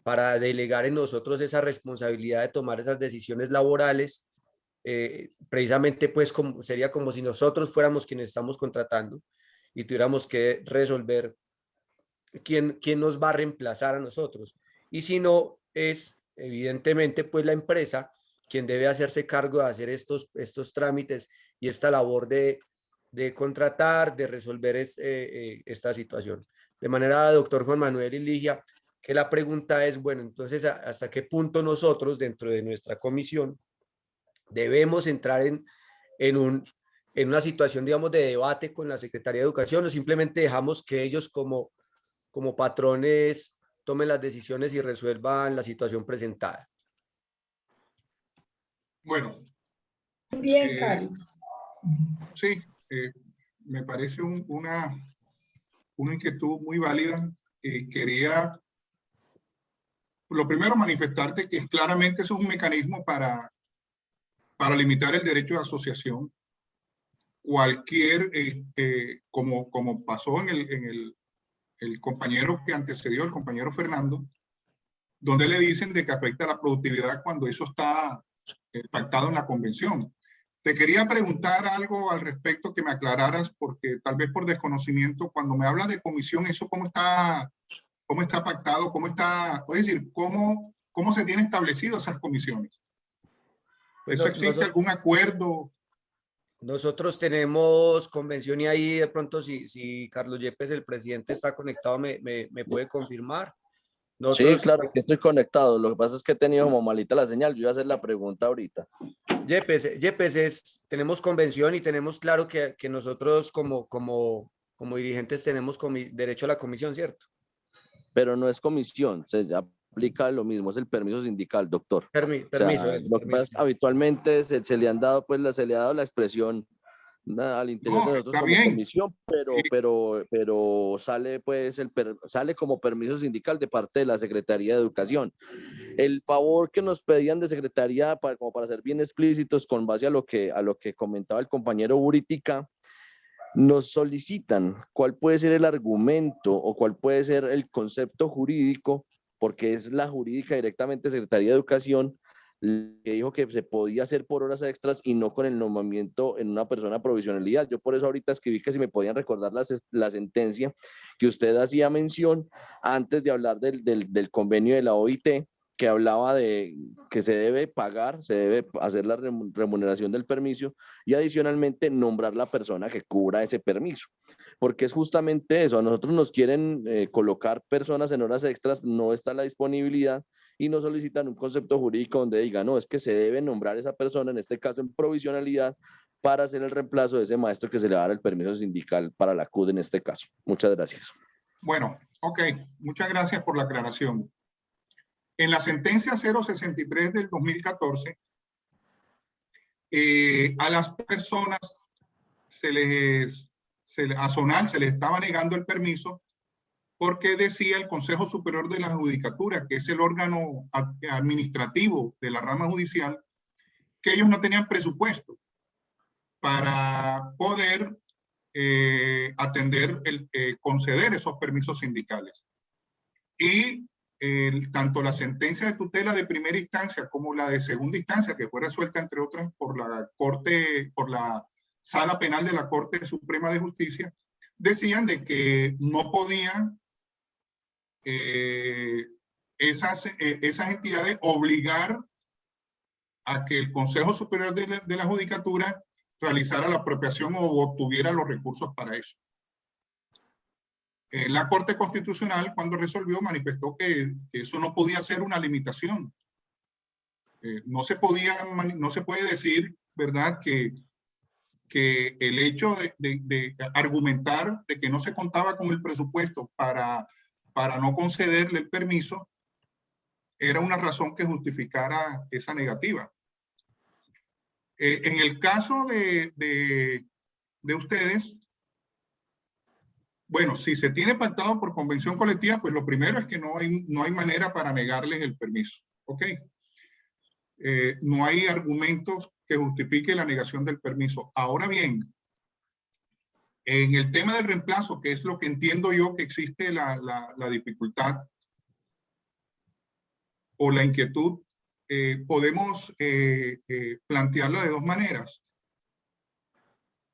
para delegar en nosotros esa responsabilidad de tomar esas decisiones laborales, precisamente pues sería como si nosotros fuéramos quienes estamos contratando y tuviéramos que resolver quién nos va a reemplazar a nosotros. Y si no, es evidentemente pues la empresa quien debe hacerse cargo de hacer estos trámites y esta labor de contratar, de resolver esta situación. De manera, doctor Juan Manuel y Ligia, que la pregunta es, bueno, entonces, ¿hasta qué punto nosotros dentro de nuestra comisión debemos entrar en una situación, digamos, de debate con la Secretaría de Educación, o simplemente dejamos que ellos como patrones tomen las decisiones y resuelvan la situación presentada? Bueno. Bien, Carlos. Sí, me parece una inquietud muy válida. Quería, lo primero, manifestarte que claramente eso es un mecanismo para limitar el derecho de asociación. Cualquier, como pasó en el compañero que antecedió, el compañero Fernando, donde le dicen de que afecta la productividad cuando eso está pactado en la convención. Te quería preguntar algo al respecto, que me aclararas, porque tal vez por desconocimiento, cuando me hablas de comisión, ¿eso cómo está pactado? Es decir, ¿cómo se tienen establecido esas comisiones? ¿Eso existe algún acuerdo? Nosotros tenemos convención, y ahí de pronto si Carlos Yepes, el presidente, está conectado, me puede confirmar. Sí, claro que estoy conectado. Lo que pasa es que he tenido como malita la señal. Yo iba a hacer la pregunta ahorita. Yepes, tenemos convención y tenemos claro que nosotros como dirigentes tenemos derecho a la comisión, ¿cierto? Pero no es comisión, se aplica lo mismo, es el permiso sindical, doctor. Permiso. Lo que pasa es que habitualmente se le han dado, pues se le ha dado la expresión al interior de nosotros como bien. comisión, pero sale pues sale como permiso sindical de parte de la Secretaría de Educación. El favor que nos pedían de Secretaría, como para ser bien explícitos, con base a lo que comentaba el compañero Buritica, nos solicitan cuál puede ser el argumento o cuál puede ser el concepto jurídico, porque es la jurídica directamente Secretaría de Educación que dijo que se podía hacer por horas extras y no con el nombramiento en una persona de provisionalidad. Yo por eso ahorita escribí que si me podían recordar la sentencia que usted hacía mención antes de hablar del convenio de la OIT, que hablaba de que se debe pagar, se debe hacer la remuneración del permiso y adicionalmente nombrar la persona que cubra ese permiso. Porque es justamente eso, a nosotros nos quieren colocar personas en horas extras, no está la disponibilidad y nos solicitan un concepto jurídico donde diga, no, es que se debe nombrar esa persona, en este caso en provisionalidad, para hacer el reemplazo de ese maestro que se le dará el permiso sindical para la CUD en este caso. Muchas gracias. Bueno, ok, muchas gracias por la aclaración. En la sentencia 063 del 2014, a las personas a Zonal se les estaba negando el permiso porque decía el Consejo Superior de la Judicatura, que es el órgano administrativo de la rama judicial, que ellos no tenían presupuesto para poder conceder esos permisos sindicales. Y tanto la sentencia de tutela de primera instancia como la de segunda instancia, que fue resuelta entre otras por la Sala Penal de la Corte Suprema de Justicia, decían de que no podían esas entidades obligar a que el Consejo Superior de la Judicatura realizara la apropiación o obtuviera los recursos para eso. La Corte Constitucional, cuando resolvió, manifestó que eso no podía ser una limitación. No se puede decir, ¿verdad?, que el hecho de argumentar de que no se contaba con el presupuesto para no concederle el permiso era una razón que justificara esa negativa. En el caso de ustedes, bueno, si se tiene pactado por convención colectiva, pues lo primero es que no hay manera para negarles el permiso. ¿Ok? No hay argumentos que justifique la negación del permiso. Ahora bien, en el tema del reemplazo, que es lo que entiendo yo que existe la dificultad o la inquietud, podemos plantearla de dos maneras.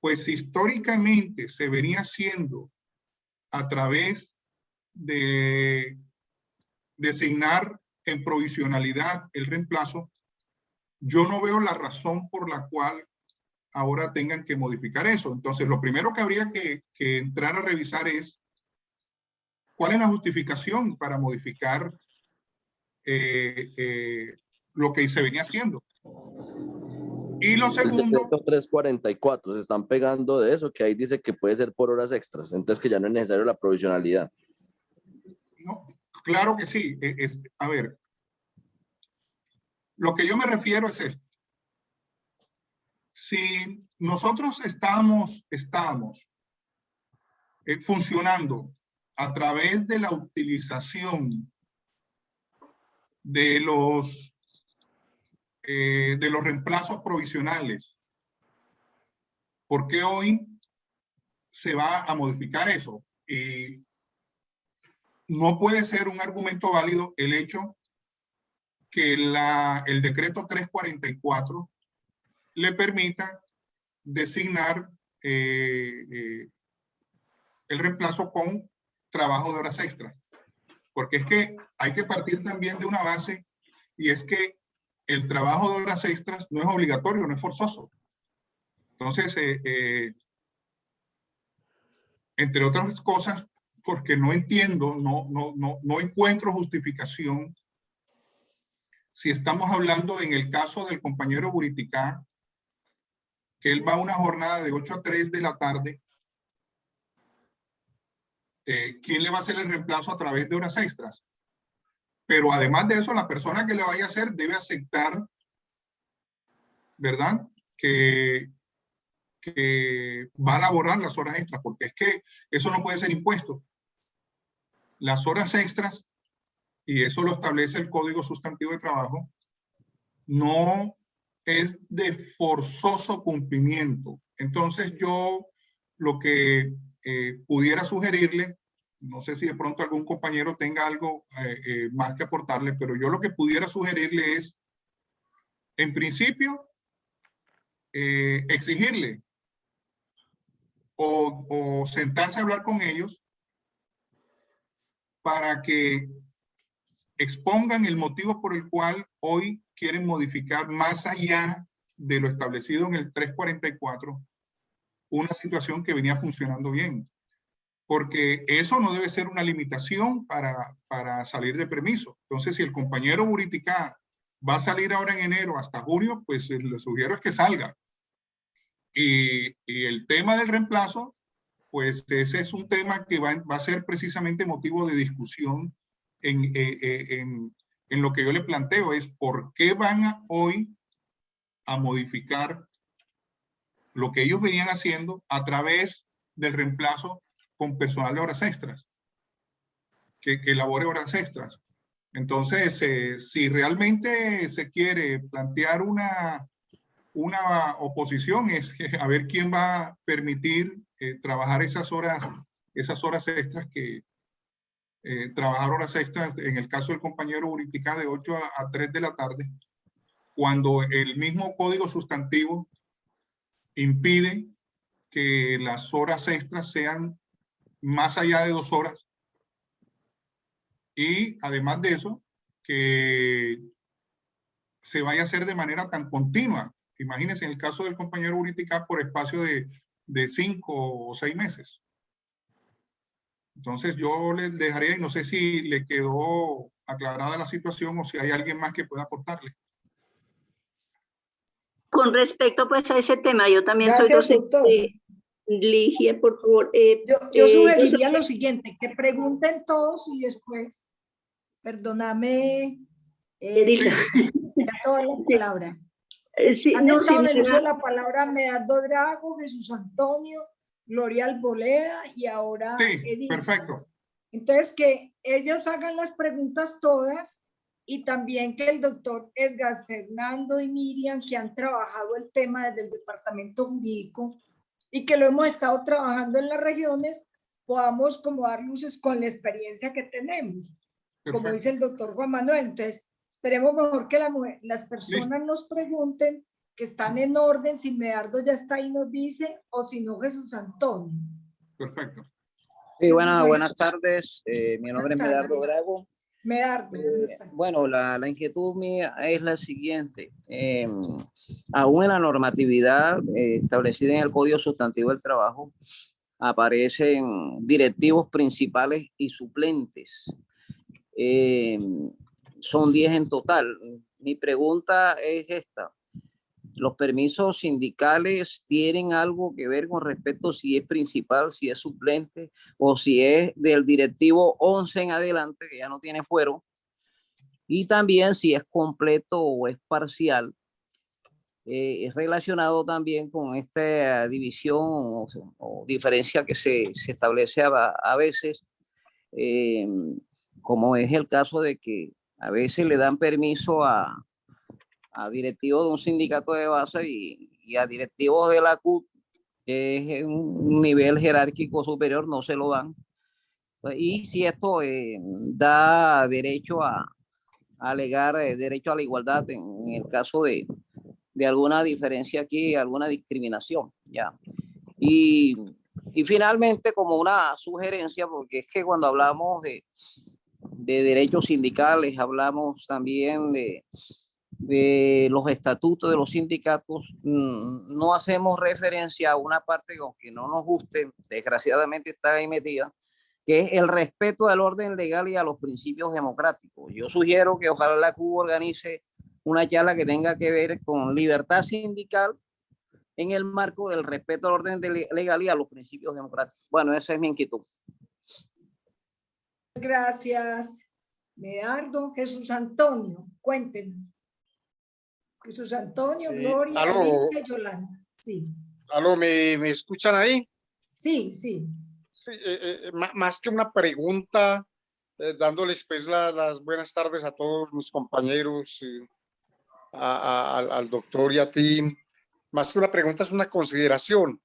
Pues históricamente se venía haciendo a través de designar en provisionalidad el reemplazo. Yo no veo la razón por la cual ahora tengan que modificar eso. Entonces, lo primero que habría que entrar a revisar es cuál es la justificación para modificar lo que se venía haciendo. Y lo segundo... El decreto 344, se están pegando de eso, que ahí dice que puede ser por horas extras, entonces que ya no es necesario la provisionalidad. No, claro que sí. A ver, lo que yo me refiero es esto. Si nosotros estábamos funcionando a través de la utilización de los reemplazos provisionales, ¿por qué hoy se va a modificar eso? Y no puede ser un argumento válido el hecho que el decreto 344 le permita designar el reemplazo con trabajo de horas extras. Porque es que hay que partir también de una base, y es que el trabajo de horas extras no es obligatorio, no es forzoso. Entonces, entre otras cosas, porque no entiendo, no encuentro justificación si estamos hablando en el caso del compañero Buriticá, que él va a una jornada de 8 a 3 de la tarde, ¿quién le va a hacer el reemplazo a través de horas extras? Pero además de eso, la persona que le vaya a hacer debe aceptar, ¿verdad?, que va a laborar las horas extras, porque es que eso no puede ser impuesto. Las horas extras, y eso lo establece el Código Sustantivo de Trabajo, no es de forzoso cumplimiento. Entonces yo lo que pudiera sugerirle, no sé si de pronto algún compañero tenga algo más que aportarle, pero yo lo que pudiera sugerirle es, en principio, exigirle o sentarse a hablar con ellos para que expongan el motivo por el cual hoy quieren modificar más allá de lo establecido en el 344 una situación que venía funcionando bien. Porque eso no debe ser una limitación para salir de permiso. Entonces, si el compañero Buriticá va a salir ahora en enero hasta junio, pues le sugiero es que salga. Y el tema del reemplazo, pues ese es un tema que va a ser precisamente motivo de discusión en lo que yo le planteo, es por qué van hoy a modificar lo que ellos venían haciendo a través del reemplazo con personal de horas extras, que elabore horas extras. Entonces, si realmente se quiere plantear una oposición, es a ver quién va a permitir trabajar esas horas extras trabajar horas extras, en el caso del compañero Buriticá, de 8 a 3 de la tarde, cuando el mismo Código Sustantivo impide que las horas extras sean más allá de 2 horas. Y además de eso, que se vaya a hacer de manera tan continua. Imagínense en el caso del compañero Uritica por espacio de 5 o 6 meses. Entonces yo le dejaría, y no sé si le quedó aclarada la situación o si hay alguien más que pueda aportarle. Con respecto pues a ese tema, yo también soy Gracias, docente. doctor. Ligia, por favor. Yo sugeriría lo siguiente, que pregunten todos y después, perdóname, Edilza. ya toda la palabra. Sí, Han no, estado sí, en el uso mira, de la palabra Medardo Drago, Jesús Antonio, Gloria Alboleda y ahora Sí, Edilza. perfecto. Entonces, que ellos hagan las preguntas todas y también que el doctor Edgar Fernando y Miriam, que han trabajado el tema desde el departamento jurídico y que lo hemos estado trabajando en las regiones, podamos como dar luces con la experiencia que tenemos. Como Perfecto. dice el doctor Juan Manuel, entonces esperemos mejor que las personas nos pregunten, que están en orden, si Medardo ya está ahí nos dice, o si no Jesús Antonio. Perfecto. Sí, Jesús Antonio. buenas tardes. Mi nombre es Buenas Medardo tardes. Drago. Medardo, ¿dónde está? Bueno, la inquietud mía es la siguiente. Aún en la normatividad establecida en el Código Sustantivo del Trabajo, aparecen directivos principales y suplentes. Son 10 en total. Mi pregunta es esta. ¿Los permisos sindicales tienen algo que ver con respecto si es principal, si es suplente o si es del directivo 11 en adelante, que ya no tiene fuero? Y también si es completo o es parcial. Es relacionado también con esta división o diferencia que se establece a veces, como es el caso de que a veces le dan permiso a directivos de un sindicato de base y a directivos de la CUT, que es un nivel jerárquico superior, no se lo dan. Y si esto da derecho a alegar derecho a la igualdad en el caso de alguna diferencia aquí, alguna discriminación, ¿ya? Y finalmente, como una sugerencia, porque es que cuando hablamos de derechos sindicales, hablamos también de los estatutos de los sindicatos, no hacemos referencia a una parte que aunque no nos guste, desgraciadamente está ahí metida, que es el respeto al orden legal y a los principios democráticos. Yo sugiero que ojalá la CUB organice una charla que tenga que ver con libertad sindical en el marco del respeto al orden legal y a los principios democráticos. Bueno, esa es mi inquietud. Gracias, Medardo. Jesús Antonio, cuéntenos. Jesús Antonio, Gloria, aló, Lidia, Yolanda. Sí. aló, ¿me escuchan ahí? Sí, sí. Sí, más que una pregunta, dándoles pues las buenas tardes a todos mis compañeros, al doctor y a ti. Más que una pregunta es una consideración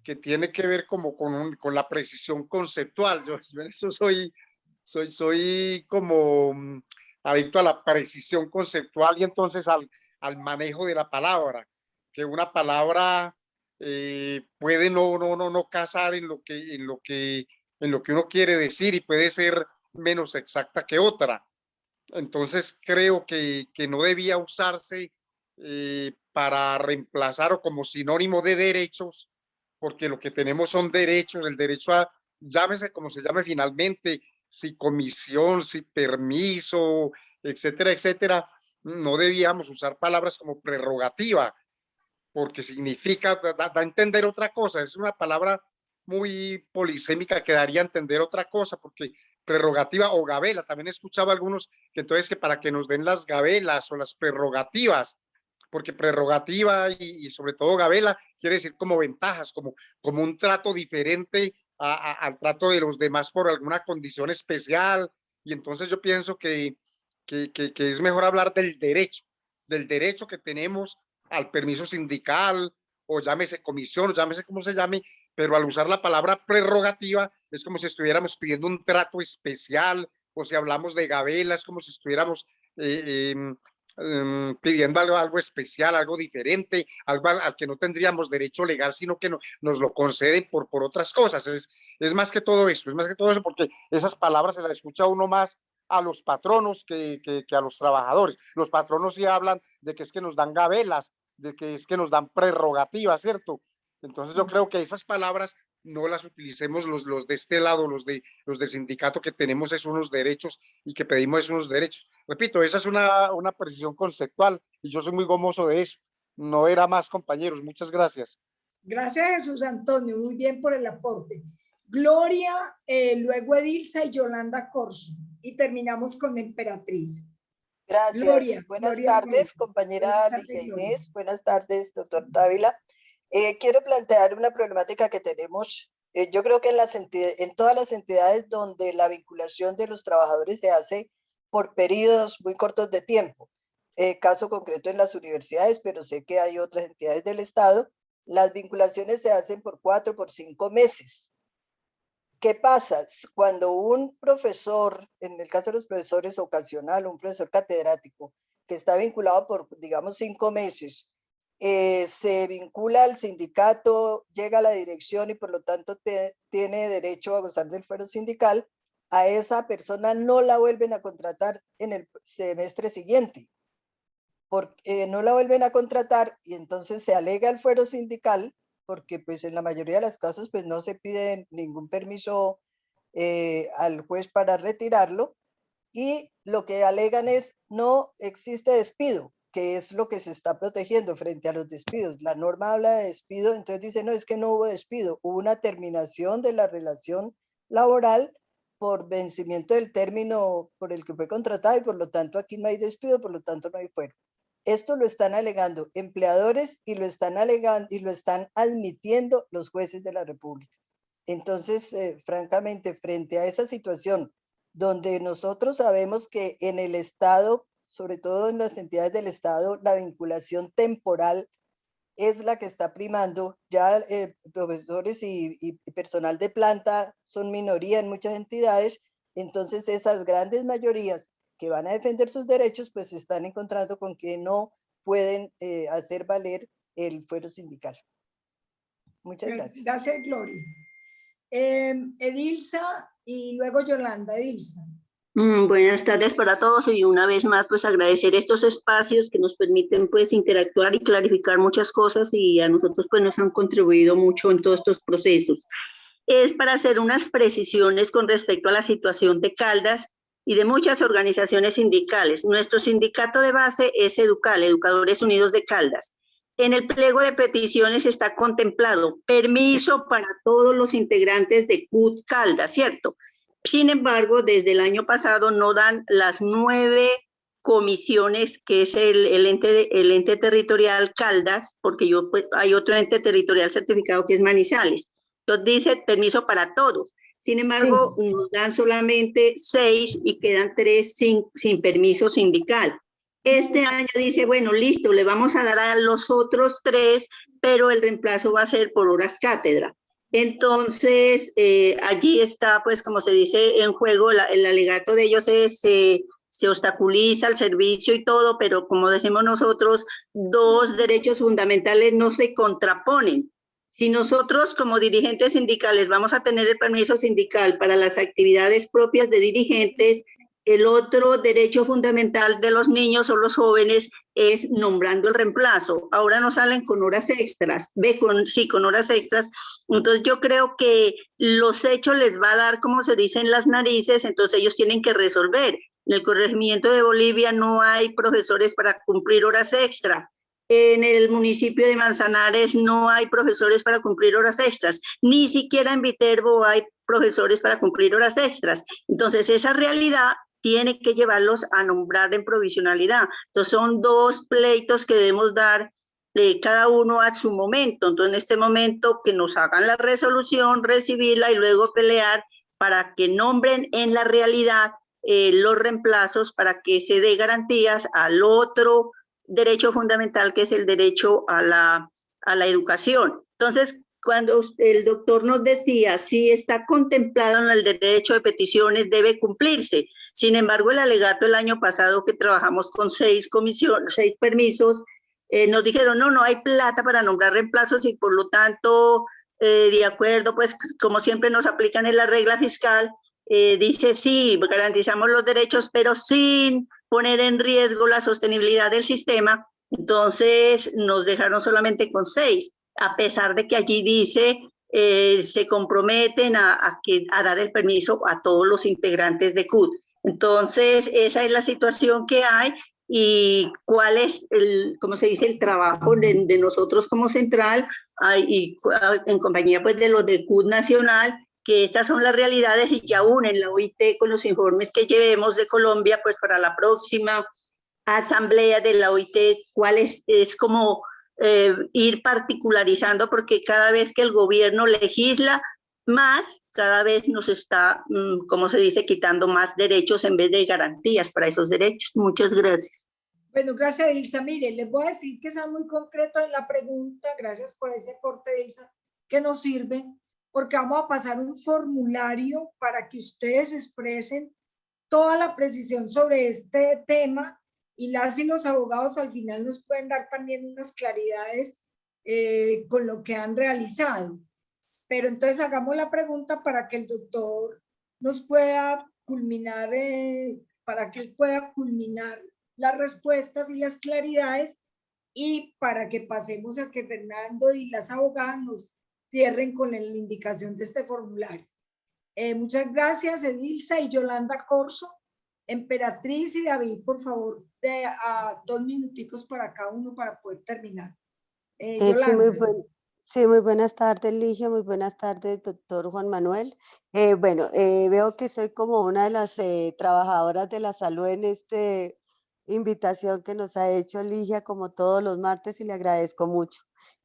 que tiene que ver como con la precisión conceptual. Yo en eso soy como adicto a la precisión conceptual y entonces al manejo de la palabra, que una palabra puede no casar en lo que uno quiere decir y puede ser menos exacta que otra. Entonces creo que no debía usarse para reemplazar o como sinónimo de derechos, porque lo que tenemos son derechos, el derecho a, llámese como se llame finalmente, si comisión, si permiso, etcétera, etcétera. No debíamos usar palabras como prerrogativa, porque significa, da a entender otra cosa. Es una palabra muy polisémica que daría a entender otra cosa, porque prerrogativa o gabela, también he escuchado a algunos que entonces que para que nos den las gabelas o las prerrogativas, porque prerrogativa y sobre todo gabela quiere decir como ventajas, como un trato diferente al trato de los demás por alguna condición especial. Y entonces yo pienso que es mejor hablar del derecho que tenemos al permiso sindical, o llámese comisión, o llámese como se llame, pero al usar la palabra prerrogativa es como si estuviéramos pidiendo un trato especial, o si hablamos de gabela es como si estuviéramos pidiendo algo especial, algo diferente, algo al que no tendríamos derecho legal, sino que nos lo conceden por otras cosas. Es más que todo eso, porque esas palabras se las escucha uno más a los patronos que a los trabajadores. Los patronos sí hablan de que es que nos dan gabelas, de que es que nos dan prerrogativas, ¿cierto? Entonces yo creo que esas palabras no las utilicemos los de este lado, los del sindicato, que tenemos es unos derechos y que pedimos es unos derechos. Repito, esa es una precisión conceptual y yo soy muy gomoso de eso. No era más, compañeros. Muchas gracias. Gracias, Jesús Antonio. Muy bien por el aporte. Gloria, luego Edilza y Yolanda Corso. Y terminamos con Emperatriz. Gracias. Gloria, buenas Gloria tardes, Ruiz. compañera Buenas tardes, Ligia Gloria. Inés. Buenas tardes, doctor Dávila. Quiero plantear una problemática que tenemos, yo creo que en todas las entidades donde la vinculación de los trabajadores se hace por periodos muy cortos de tiempo. Caso concreto en las universidades, pero sé que hay otras entidades del Estado, las vinculaciones se hacen por 4, por 5 meses. ¿Qué pasa? Cuando un profesor, en el caso de los profesores ocasional, un profesor catedrático, que está vinculado por, digamos, 5 meses, se vincula al sindicato, llega a la dirección y por lo tanto tiene derecho a gozar del fuero sindical, a esa persona no la vuelven a contratar en el semestre siguiente. Porque no la vuelven a contratar y entonces se alega el fuero sindical, porque pues en la mayoría de los casos pues no se pide ningún permiso al juez para retirarlo, y lo que alegan es no existe despido, que es lo que se está protegiendo frente a los despidos. La norma habla de despido, entonces dice no, es que no hubo despido, hubo una terminación de la relación laboral por vencimiento del término por el que fue contratado y por lo tanto aquí no hay despido, por lo tanto no hay fuero. Esto lo están alegando empleadores y lo están alegando y lo están admitiendo los jueces de la República. Entonces, francamente, frente a esa situación donde nosotros sabemos que en el Estado, sobre todo en las entidades del Estado, la vinculación temporal es la que está primando, ya profesores y personal de planta son minoría en muchas entidades, entonces esas grandes mayorías que van a defender sus derechos, pues se están encontrando con que no pueden hacer valer el fuero sindical. Muchas gracias. Gracias, Gloria. Edilza y luego Yolanda. Edilza. Buenas tardes para todos y una vez más pues agradecer estos espacios que nos permiten pues interactuar y clarificar muchas cosas y a nosotros pues nos han contribuido mucho en todos estos procesos. Es para hacer unas precisiones con respecto a la situación de Caldas y de muchas organizaciones sindicales. Nuestro sindicato de base es EDUCAL, Educadores Unidos de Caldas. En el pliego de peticiones está contemplado permiso para todos los integrantes de CUT Caldas, ¿cierto? Sin embargo, desde el año pasado no dan las 9 comisiones, que es el ente territorial Caldas, porque pues, hay otro ente territorial certificado que es Manizales. Entonces dice permiso para todos. Sin embargo, sí, nos dan solamente 6 y quedan 3 sin permiso sindical. Este año dice, bueno, listo, le vamos a dar a los otros 3, pero el reemplazo va a ser por horas cátedra. Entonces, allí está, pues, como se dice en juego, el alegato de ellos es, se obstaculiza el servicio y todo, pero como decimos nosotros, 2 derechos fundamentales no se contraponen. Si nosotros como dirigentes sindicales vamos a tener el permiso sindical para las actividades propias de dirigentes, el otro derecho fundamental de los niños o los jóvenes es nombrando el reemplazo. Ahora no salen con horas extras, con horas extras. Entonces yo creo que los hechos les va a dar, como se dice, en las narices, entonces ellos tienen que resolver. En el corregimiento de Bolivia no hay profesores para cumplir horas extra. En el municipio de Manzanares no hay profesores para cumplir horas extras. Ni siquiera en Viterbo hay profesores para cumplir horas extras. Entonces esa realidad tiene que llevarlos a nombrar en provisionalidad. Entonces son 2 pleitos que debemos dar cada uno a su momento. Entonces en este momento que nos hagan la resolución, recibirla y luego pelear para que nombren en la realidad los reemplazos para que se dé garantías al otro derecho fundamental que es el derecho a la educación. Entonces, cuando el doctor nos decía si está contemplado en el derecho de peticiones debe cumplirse. Sin embargo, el alegato el año pasado que trabajamos con 6 permisos, nos dijeron no hay plata para nombrar reemplazos y por lo tanto, de acuerdo, pues como siempre nos aplican en la regla fiscal, dice, sí, garantizamos los derechos, pero sin poner en riesgo la sostenibilidad del sistema. Entonces nos dejaron solamente con 6, a pesar de que allí dice, se comprometen a dar el permiso a todos los integrantes de CUT. Entonces, esa es la situación que hay. Y cuál es ¿cómo se dice?, el trabajo de nosotros como central y en compañía pues de los de CUT Nacional, que estas son las realidades y que aún en la OIT con los informes que llevemos de Colombia, pues para la próxima asamblea de la OIT, cuál es como ir particularizando, porque cada vez que el gobierno legisla más, cada vez nos está, como se dice, quitando más derechos en vez de garantías para esos derechos. Muchas gracias. Bueno, gracias, Ilsa. Mire, les voy a decir que sea muy concreto en la pregunta. Gracias por ese aporte, Ilsa, que nos sirve, porque vamos a pasar un formulario para que ustedes expresen toda la precisión sobre este tema, y las y los abogados al final nos pueden dar también unas claridades con lo que han realizado. Pero entonces hagamos la pregunta para que el doctor nos pueda culminar, para que él pueda culminar las respuestas y las claridades, y para que pasemos a que Fernando y las abogadas nos cierren con la indicación de este formulario. Muchas gracias, Edilsa y Yolanda Corso. Emperatriz y David, por favor, a 2 minuticos para cada uno para poder terminar. Yolanda. Sí, muy buenas tardes, Ligia, muy buenas tardes, doctor Juan Manuel. Veo que soy como una de las trabajadoras de la salud en esta invitación que nos ha hecho Ligia, como todos los martes, y le agradezco mucho.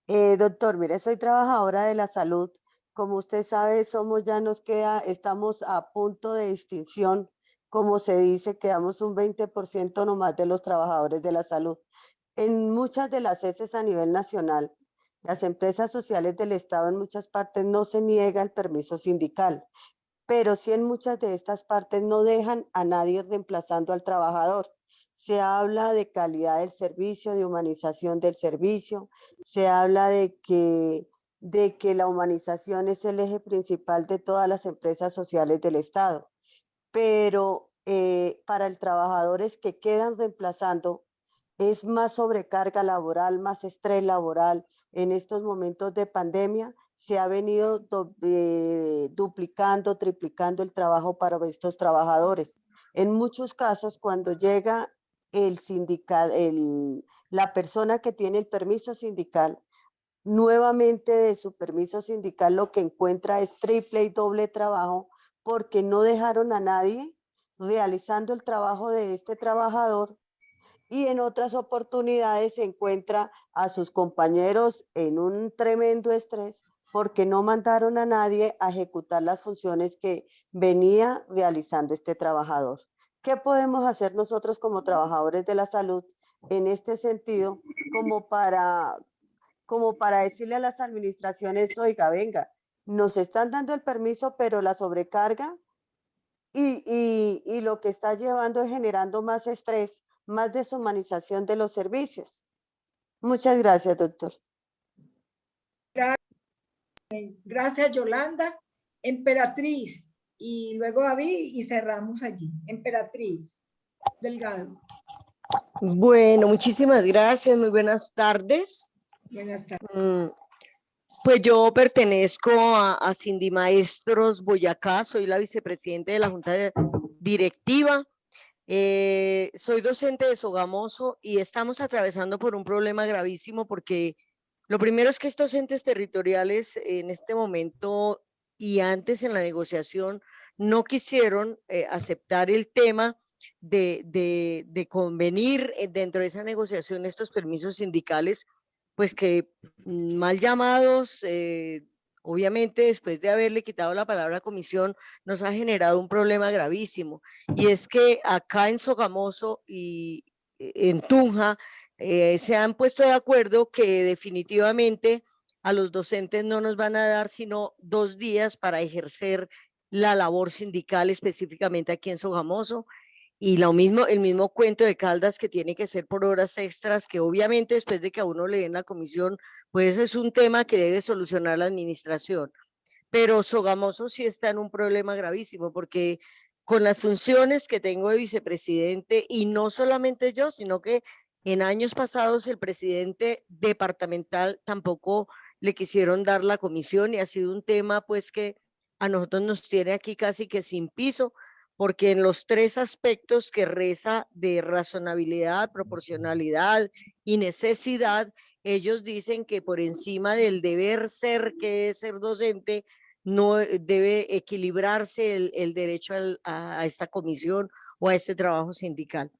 Doctor, mire, soy trabajadora de la salud. Como usted sabe, estamos a punto de extinción. Como se dice, quedamos un 20% nomás de los trabajadores de la salud. En muchas de las heces a nivel nacional, las empresas sociales del Estado en muchas partes no se niega el permiso sindical, pero sí en muchas de estas partes no dejan a nadie reemplazando al trabajador. Se habla de calidad del servicio, de humanización del servicio, se habla de que la humanización es el eje principal de todas las empresas sociales del Estado, pero para el trabajador es que quedan reemplazando, es más sobrecarga laboral, más estrés laboral. En estos momentos de pandemia se ha venido duplicando, triplicando el trabajo para estos trabajadores. En muchos casos, cuando llega la persona que tiene el permiso sindical, nuevamente de su permiso sindical lo que encuentra es triple y doble trabajo, porque no dejaron a nadie realizando el trabajo de este trabajador, y en otras oportunidades se encuentra a sus compañeros en un tremendo estrés porque no mandaron a nadie a ejecutar las funciones que venía realizando este trabajador. ¿Qué podemos hacer nosotros como trabajadores de la salud en este sentido, como para decirle a las administraciones, oiga, venga, nos están dando el permiso, pero la sobrecarga y lo que está llevando es generando más estrés, más deshumanización de los servicios? Muchas gracias, doctor. Gracias, Yolanda. Emperatriz, y luego David, y cerramos allí. Emperatriz Delgado. Bueno, muchísimas gracias, muy buenas tardes. Buenas tardes. Pues yo pertenezco a Sindimaestros Boyacá, soy la vicepresidenta de la Junta Directiva. Soy docente de Sogamoso y estamos atravesando por un problema gravísimo, porque lo primero es que estos entes territoriales en este momento y antes en la negociación no quisieron aceptar el tema de convenir dentro de esa negociación estos permisos sindicales, pues que mal llamados, obviamente después de haberle quitado la palabra comisión, nos ha generado un problema gravísimo. Y es que acá en Sogamoso y en Tunja se han puesto de acuerdo que definitivamente a los docentes no nos van a dar sino 2 días para ejercer la labor sindical, específicamente aquí en Sogamoso. Y el mismo cuento de Caldas, que tiene que ser por horas extras, que obviamente después de que a uno le den la comisión, pues eso es un tema que debe solucionar la administración. pero Sogamoso sí está en un problema gravísimo porque con las funciones que tengo de vicepresidente, y no solamente yo, sino que en años pasados el presidente departamental tampoco le quisieron dar la comisión, y ha sido un tema pues que a nosotros nos tiene aquí casi que sin piso, porque en los tres aspectos que reza de razonabilidad, proporcionalidad y necesidad, ellos dicen que por encima del deber ser, que es ser docente, no debe equilibrarse el derecho a esta comisión o a este trabajo sindical.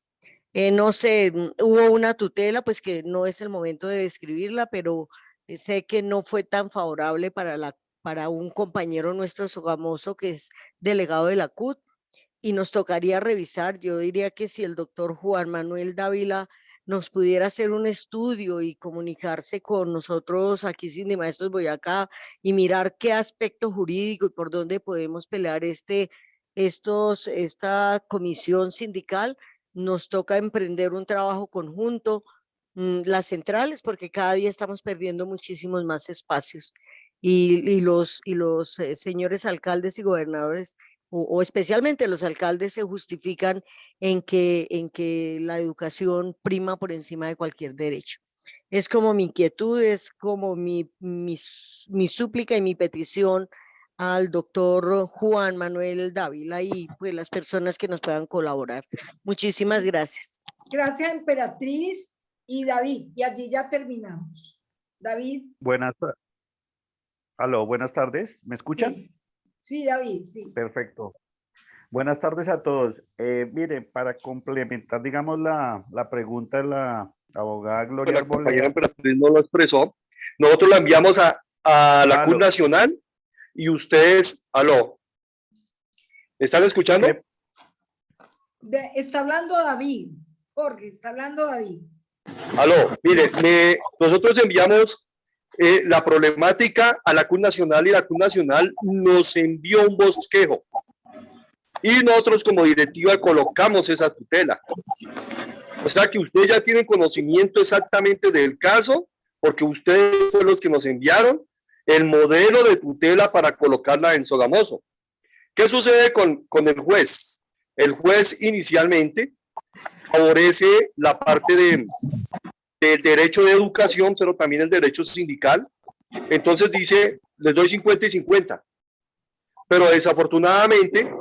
No sé, hubo una tutela, pues que no es el momento de describirla, pero sé que no fue tan favorable para un compañero nuestro Sogamoso, que es delegado de la CUT, y nos tocaría revisar. Yo diría que si el doctor Juan Manuel Dávila nos pudiera hacer un estudio y comunicarse con nosotros aquí Sindimaestros Boyacá y mirar qué aspecto jurídico y por dónde podemos pelear esta comisión sindical, nos toca emprender un trabajo conjunto, las centrales, porque cada día estamos perdiendo muchísimos más espacios, y los señores alcaldes y gobernadores, o especialmente los alcaldes, se justifican en que la educación prima por encima de cualquier derecho. Es como mi inquietud, es como mi súplica y mi petición al doctor Juan Manuel Dávila y pues las personas que nos puedan colaborar. Muchísimas gracias. Gracias, Emperatriz y David. Y allí ya terminamos. David. Buenas tardes. ¿Me escuchan? Sí, sí, David, sí. Perfecto. Buenas tardes a todos. Miren, para complementar, digamos, la pregunta de la abogada Gloria La compañera Arboleda. Emperatriz no lo expresó. Nosotros la enviamos a la CUT Nacional y ustedes, aló, ¿me están escuchando? Está hablando David. Jorge, está hablando David. Aló, mire, nosotros enviamos la problemática a la CUT Nacional y la CUT Nacional nos envió un bosquejo. Y nosotros como directiva colocamos esa tutela. O sea que ustedes ya tienen conocimiento exactamente del caso, porque ustedes fueron los que nos enviaron el modelo de tutela para colocarla en Sogamoso. ¿Qué sucede con el juez? El juez inicialmente favorece la parte del derecho de educación, pero también el derecho sindical. Entonces dice, les doy 50 y 50. Pero desafortunadamente,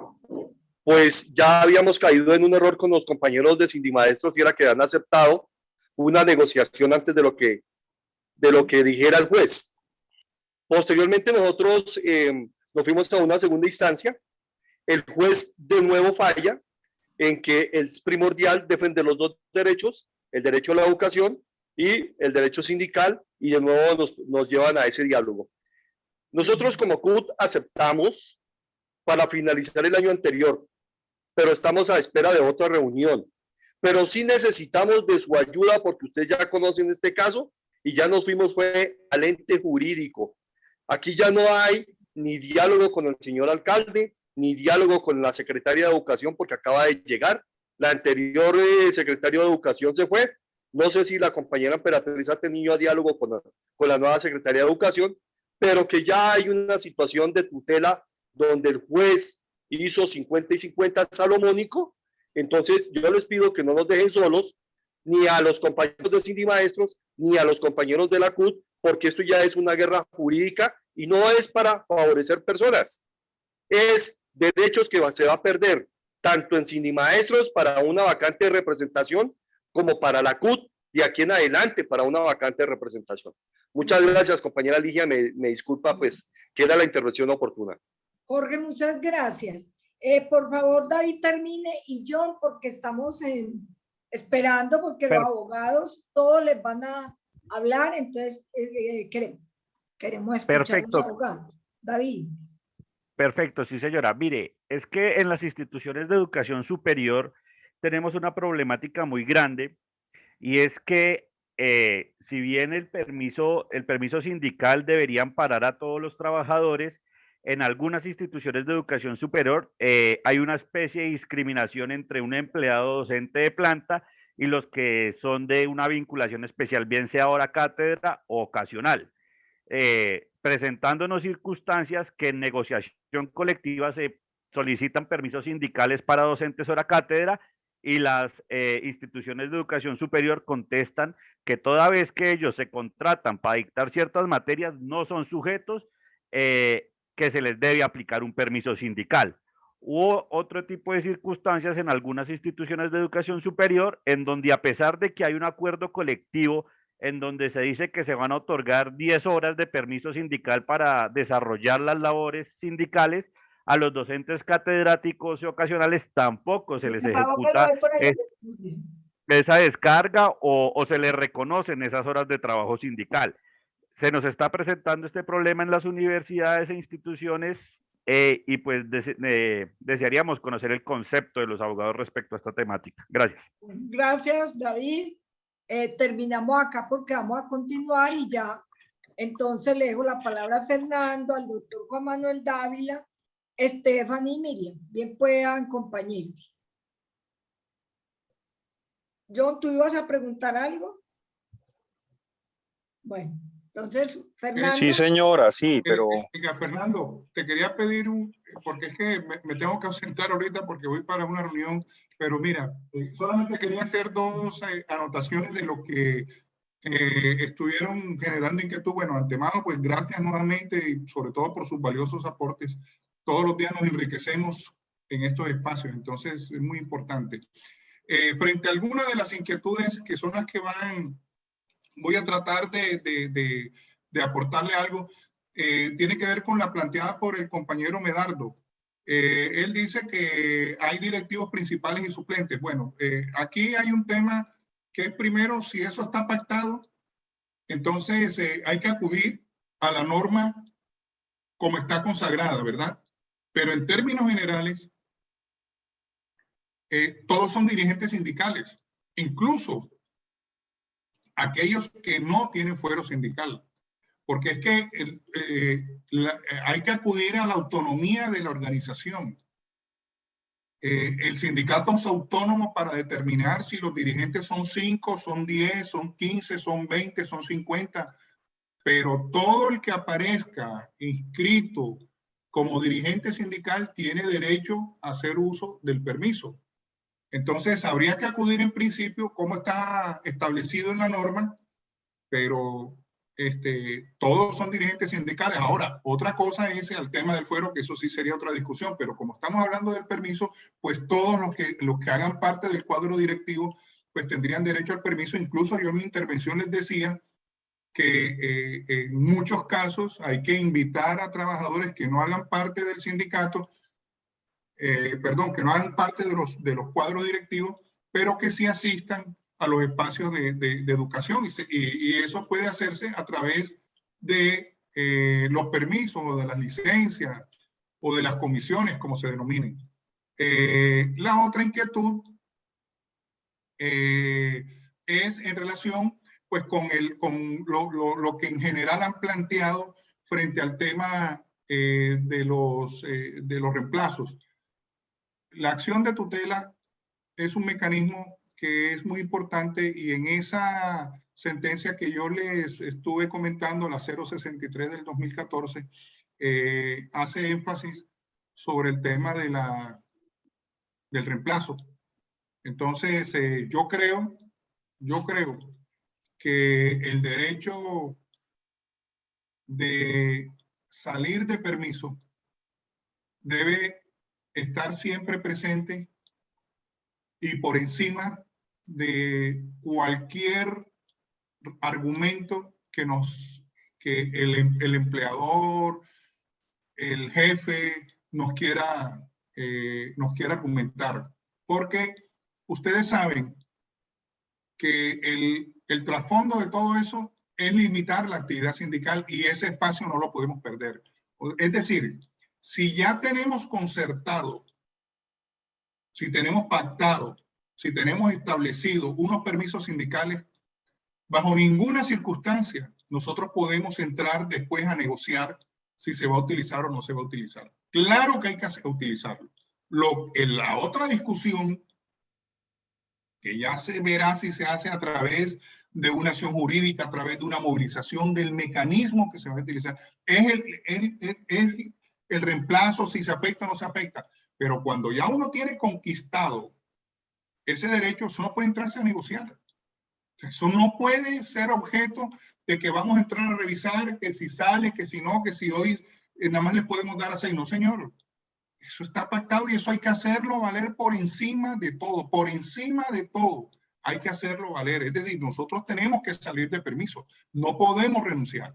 pues ya habíamos caído en un error con los compañeros de Sindimaestros, y era que han aceptado una negociación antes de lo que dijera el juez. Posteriormente nosotros nos fuimos a una segunda instancia. El juez de nuevo falla en que es primordial defender los dos derechos, el derecho a la educación y el derecho sindical, y de nuevo nos llevan a ese diálogo. Nosotros como CUT aceptamos para finalizar el año anterior, pero estamos a espera de otra reunión. Pero sí necesitamos de su ayuda, porque ustedes ya conocen este caso y ya nos fuimos fue al ente jurídico. Aquí ya no hay ni diálogo con el señor alcalde, ni diálogo con la secretaria de Educación, porque acaba de llegar. La anterior secretaria de Educación se fue. No sé si la compañera Emperatriz ha tenido diálogo con la nueva secretaria de Educación, pero que ya hay una situación de tutela donde el juez hizo 50 y 50 salomónico. Entonces yo les pido que no nos dejen solos, ni a los compañeros de Sindimaestros, ni a los compañeros de la CUT, porque esto ya es una guerra jurídica y no es para favorecer personas. Es derechos que se va a perder, tanto en Sindimaestros para una vacante de representación, como para la CUT de aquí en adelante para una vacante de representación. Muchas gracias, compañera Ligia, me disculpa, pues, que era la intervención oportuna. Jorge, muchas gracias. Por favor, David, termine, y John, porque estamos esperando, porque los abogados todos les van a hablar, entonces queremos escuchar a los abogados. David. Perfecto, sí, señora. Mire, es que en las instituciones de educación superior tenemos una problemática muy grande, y es que si bien el permiso sindical debería amparar a todos los trabajadores, en algunas instituciones de educación superior hay una especie de discriminación entre un empleado docente de planta y los que son de una vinculación especial, bien sea hora cátedra o ocasional. presentándonos circunstancias que en negociación colectiva se solicitan permisos sindicales para docentes hora cátedra y las instituciones de educación superior contestan que toda vez que ellos se contratan para dictar ciertas materias no son sujetos que se les debe aplicar un permiso sindical. Hubo otro tipo de circunstancias en algunas instituciones de educación superior en donde, a pesar de que hay un acuerdo colectivo en donde se dice que se van a otorgar 10 horas de permiso sindical para desarrollar las labores sindicales, a los docentes catedráticos y ocasionales tampoco se les ejecuta esa descarga o se les reconocen esas horas de trabajo sindical. Se nos está presentando este problema en las universidades e instituciones y pues desearíamos conocer el concepto de los abogados respecto a esta temática. Gracias. Gracias, David. Terminamos acá porque vamos a continuar y ya. Entonces le dejo la palabra a Fernando, al doctor Juan Manuel Dávila, Stephanie y Miriam. Bien puedan, compañeros. John, ¿tú ibas a preguntar algo? Bueno, entonces, Fernando. Sí, señora, sí, pero... Fernando, te quería pedir porque es que me tengo que ausentar ahorita porque voy para una reunión, pero mira, solamente quería hacer dos anotaciones de lo que estuvieron generando inquietud. Bueno, antemano, pues gracias nuevamente y sobre todo por sus valiosos aportes. Todos los días nos enriquecemos en estos espacios, entonces es muy importante. Frente a algunas de las inquietudes que son las que voy a tratar de aportarle algo, tiene que ver con la planteada por el compañero Medardo. Él dice que hay directivos principales y suplentes. Bueno, aquí hay un tema que es primero, si eso está pactado, entonces hay que acudir a la norma como está consagrada, ¿verdad? Pero en términos generales, todos son dirigentes sindicales, incluso aquellos que no tienen fuero sindical, porque es que hay que acudir a la autonomía de la organización. El sindicato es autónomo para determinar si los dirigentes son 5, son 10, son 15, son 20, son 50, pero todo el que aparezca inscrito como dirigente sindical tiene derecho a hacer uso del permiso. Entonces, habría que acudir en principio como está establecido en la norma, pero todos son dirigentes sindicales. Ahora, otra cosa es el tema del fuero, que eso sí sería otra discusión, pero como estamos hablando del permiso, pues todos los que hagan parte del cuadro directivo, pues tendrían derecho al permiso. Incluso yo en mi intervención les decía que en muchos casos hay que invitar a trabajadores que no hagan parte del sindicato, que no hagan parte de los cuadros directivos, pero que sí asistan a los espacios de educación y eso puede hacerse a través de los permisos o de las licencias o de las comisiones, como se denominen. La otra inquietud es en relación pues con lo que en general han planteado frente al tema de los reemplazos. La acción de tutela es un mecanismo que es muy importante y en esa sentencia que yo les estuve comentando, la 063 del 2014, hace énfasis sobre el tema del reemplazo. Entonces, yo creo que el derecho de salir de permiso debe estar siempre presente y por encima de cualquier argumento que el empleador, el jefe nos quiera argumentar. Porque ustedes saben que el trasfondo de todo eso es limitar la actividad sindical y ese espacio no lo podemos perder. Es decir, si ya tenemos concertado, si tenemos pactado, si tenemos establecido unos permisos sindicales, bajo ninguna circunstancia nosotros podemos entrar después a negociar si se va a utilizar o no se va a utilizar. Claro que hay que utilizarlo. En la otra discusión, que ya se verá si se hace a través de una acción jurídica, a través de una movilización, del mecanismo que se va a utilizar. Es el reemplazo, si se afecta o no se afecta. Pero cuando ya uno tiene conquistado ese derecho, eso no puede entrarse a negociar. Eso no puede ser objeto de que vamos a entrar a revisar que si sale, que si no, que si hoy nada más le podemos dar a 6. No, señor. Eso está pactado y eso hay que hacerlo valer por encima de todo. Por encima de todo hay que hacerlo valer. Es decir, nosotros tenemos que salir de permiso. No podemos renunciar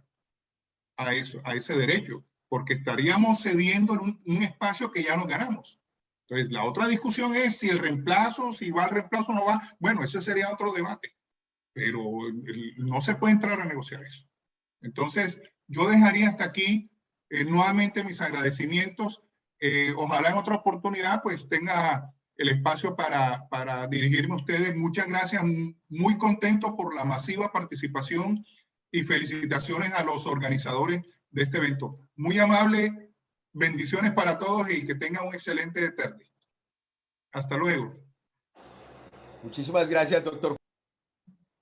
a eso, a ese derecho, porque estaríamos cediendo en un espacio que ya nos ganamos. Entonces, la otra discusión es si el reemplazo, si va el reemplazo o no va. Bueno, ese sería otro debate, pero no se puede entrar a negociar eso. Entonces, yo dejaría hasta aquí nuevamente mis agradecimientos. Ojalá en otra oportunidad pues tenga el espacio para dirigirme a ustedes. Muchas gracias, muy contento por la masiva participación y felicitaciones a los organizadores de este evento. Muy amable, bendiciones para todos y que tengan un excelente tarde. Hasta luego. Muchísimas gracias, doctor.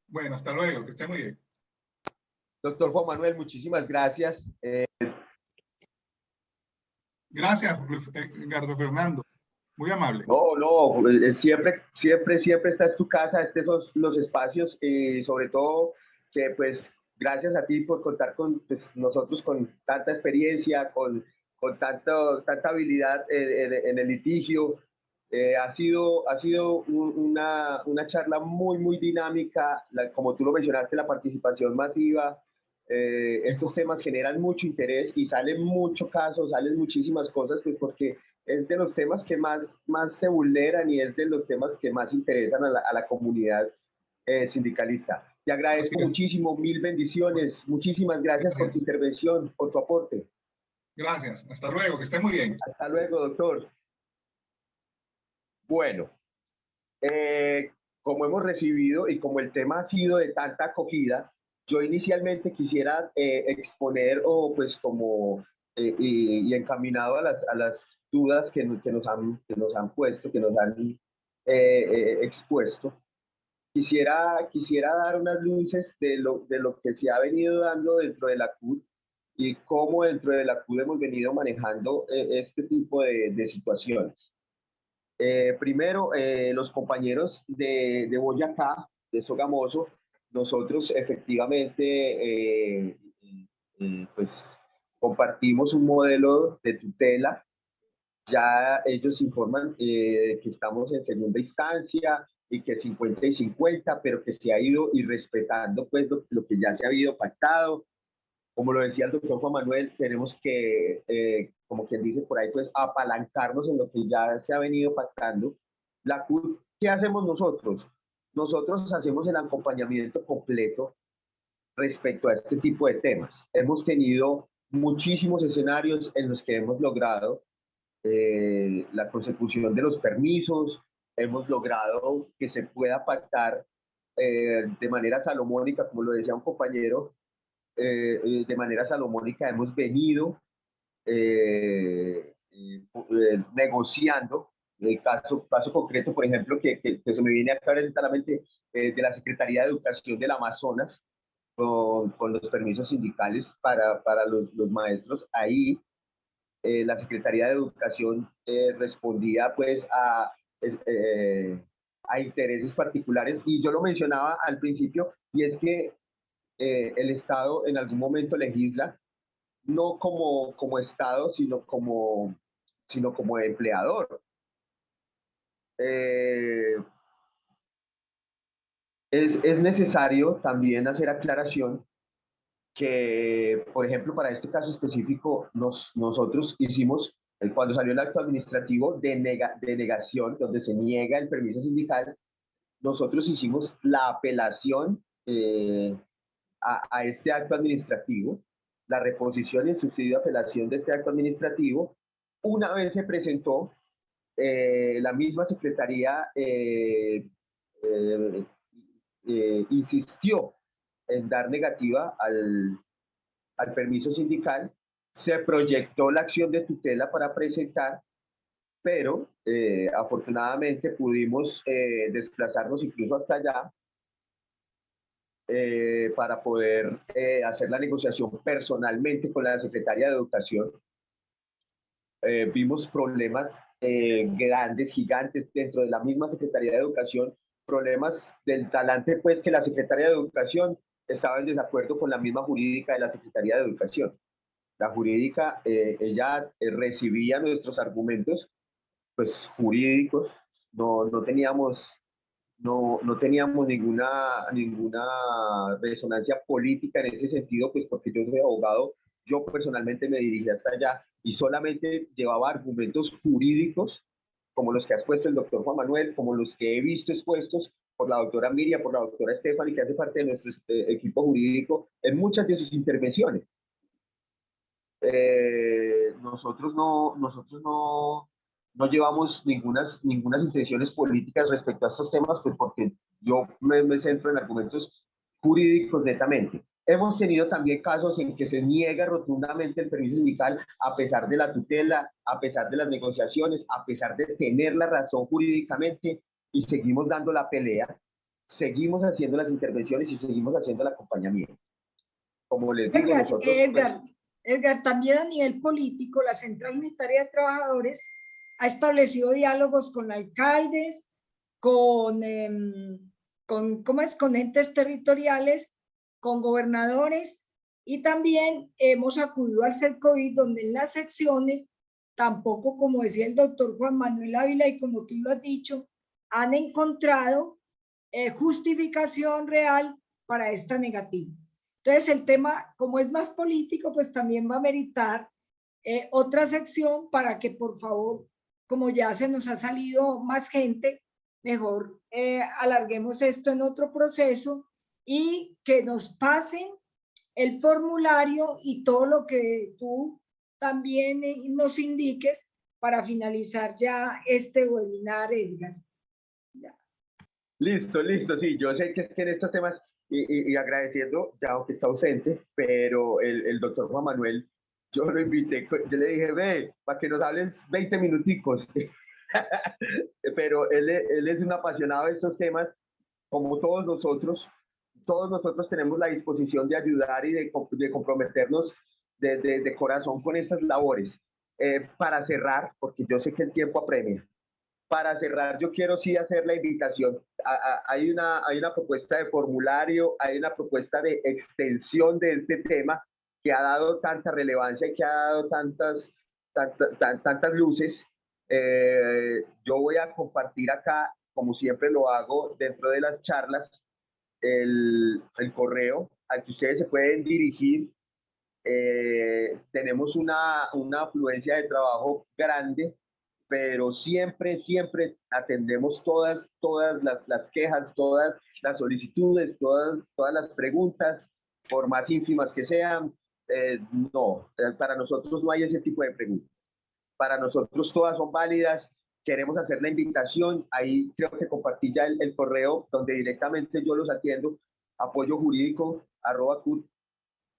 Bueno, hasta luego, que esté muy bien. Doctor Juan Manuel, muchísimas gracias. Gracias, Ricardo Fernando. Muy amable. No, siempre esta es tu casa, estos son los espacios, sobre todo que pues gracias a ti por contar con pues, nosotros con tanta experiencia, con tanta habilidad en el litigio. Ha sido una charla muy dinámica, como tú lo mencionaste, la participación masiva. Estos temas generan mucho interés y salen muchos casos, salen muchísimas cosas, pues porque es de los temas que más se vulneran y es de los temas que más interesan a la comunidad sindicalista. Te agradezco muchísimo, mil bendiciones, muchísimas gracias por tu intervención, por tu aporte. Gracias, hasta luego, que esté muy bien. Hasta luego, doctor. Bueno, como hemos recibido y como el tema ha sido de tanta acogida, yo inicialmente quisiera exponer pues como y encaminado a las dudas que nos han puesto, que nos han expuesto. Quisiera dar unas luces de lo que se ha venido dando dentro de la CUT y cómo dentro de la CUT hemos venido manejando este tipo de situaciones. Primero, los compañeros de Boyacá, de Sogamoso, nosotros efectivamente pues compartimos un modelo de tutela. Ya ellos informan que estamos en segunda instancia y que 50 y 50, pero que se ha ido y respetando pues lo que ya se ha habido pactado. Como lo decía el doctor Juan Manuel, tenemos que, como quien dice por ahí, pues apalancarnos en lo que ya se ha venido pactando. ¿Qué hacemos nosotros? Nosotros hacemos el acompañamiento completo respecto a este tipo de temas. Hemos tenido muchísimos escenarios en los que hemos logrado la consecución de los permisos, hemos logrado que se pueda pactar de manera salomónica, como lo decía un compañero, de manera salomónica hemos venido negociando. El caso concreto, por ejemplo, que se me viene acá a la mente, de la Secretaría de Educación del Amazonas, con los permisos sindicales para los maestros. Ahí la Secretaría de Educación respondía pues a intereses particulares, y yo lo mencionaba al principio, y es que el Estado en algún momento legisla no como Estado, sino como empleador. Es necesario también hacer aclaración que, por ejemplo, para este caso específico, nosotros hicimos, cuando salió el acto administrativo de negación, donde se niega el permiso sindical, nosotros hicimos la apelación a este acto administrativo, la reposición y el subsidio de apelación de este acto administrativo. Una vez se presentó, la misma Secretaría insistió en dar negativa al permiso sindical, se proyectó la acción de tutela para presentar, pero afortunadamente pudimos desplazarnos incluso hasta allá, para poder hacer la negociación personalmente con la secretaria de Educación. Vimos problemas grandes, gigantes dentro de la misma Secretaría de Educación, problemas del talante, pues que la Secretaría de Educación estaba en desacuerdo con la misma jurídica de la Secretaría de Educación. La jurídica, ella recibía nuestros argumentos, pues jurídicos, no teníamos ninguna resonancia política en ese sentido, pues porque yo soy abogado, yo personalmente me dirigí hasta allá y solamente llevaba argumentos jurídicos, como los que ha expuesto el doctor Juan Manuel, como los que he visto expuestos por la doctora Miriam, por la doctora Stephanie, que hace parte de nuestro equipo jurídico en muchas de sus intervenciones. Nosotros no llevamos ninguna intenciones políticas respecto a estos temas, pues porque yo me centro en argumentos jurídicos netamente. Hemos tenido también casos en que se niega rotundamente el permiso sindical a pesar de la tutela, a pesar de las negociaciones, a pesar de tener la razón jurídicamente, y seguimos dando la pelea, seguimos haciendo las intervenciones y seguimos haciendo el acompañamiento. Como les digo, Edgar, también a nivel político, la Central Unitaria de Trabajadores ha establecido diálogos con alcaldes, con entes territoriales, con gobernadores, y también hemos acudido al CERCOVID, donde en las secciones, tampoco, como decía el doctor Juan Manuel Ávila, y como tú lo has dicho, han encontrado justificación real para esta negativa. Entonces el tema, como es más político, pues también va a meritar otra sección para que, por favor, como ya se nos ha salido más gente, mejor alarguemos esto en otro proceso y que nos pasen el formulario y todo lo que tú también nos indiques para finalizar ya este webinar, Edgar. Ya. Listo, sí, yo sé que es que en estos temas, y agradeciendo, ya aunque está ausente, pero el doctor Juan Manuel, yo lo invité, yo le dije, ve, para que nos hablen 20 minuticos, pero él es un apasionado de estos temas, como todos nosotros tenemos la disposición de ayudar y de comprometernos de corazón con estas labores. Para cerrar, porque yo sé que el tiempo apremia, para cerrar, yo quiero sí hacer la invitación. Hay una propuesta de formulario, hay una propuesta de extensión de este tema que ha dado tanta relevancia y que ha dado tantas luces. Yo voy a compartir acá, como siempre lo hago, dentro de las charlas, el correo al que ustedes se pueden dirigir. Tenemos una afluencia de trabajo grande, pero siempre atendemos todas las quejas, todas las solicitudes, todas las preguntas, por más ínfimas que sean. No, para nosotros no hay ese tipo de preguntas. Para nosotros todas son válidas. Queremos hacer la invitación. Ahí creo que compartí ya el correo donde directamente yo los atiendo, apoyojurídico@CUT.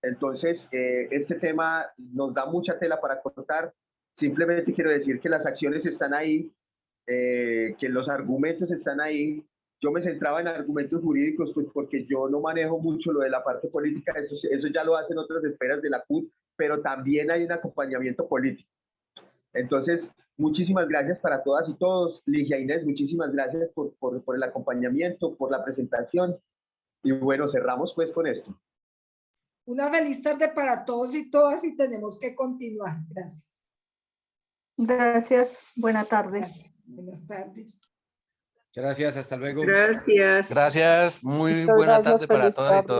Entonces, este tema nos da mucha tela para cortar. Simplemente quiero decir que las acciones están ahí, que los argumentos están ahí. Yo me centraba en argumentos jurídicos, pues porque yo no manejo mucho lo de la parte política, eso ya lo hacen otras esferas de la CUT, pero también hay un acompañamiento político. Entonces, muchísimas gracias para todas y todos. Ligia, Inés, muchísimas gracias por el acompañamiento, por la presentación. Y bueno, cerramos pues con esto. Una feliz tarde para todos y todas, y tenemos que continuar. Gracias. Gracias. Buenas tardes. Gracias. Buenas tardes. Gracias, hasta luego. Gracias. Gracias, muy Muchas buena gracias, tarde para feliz todas y todos.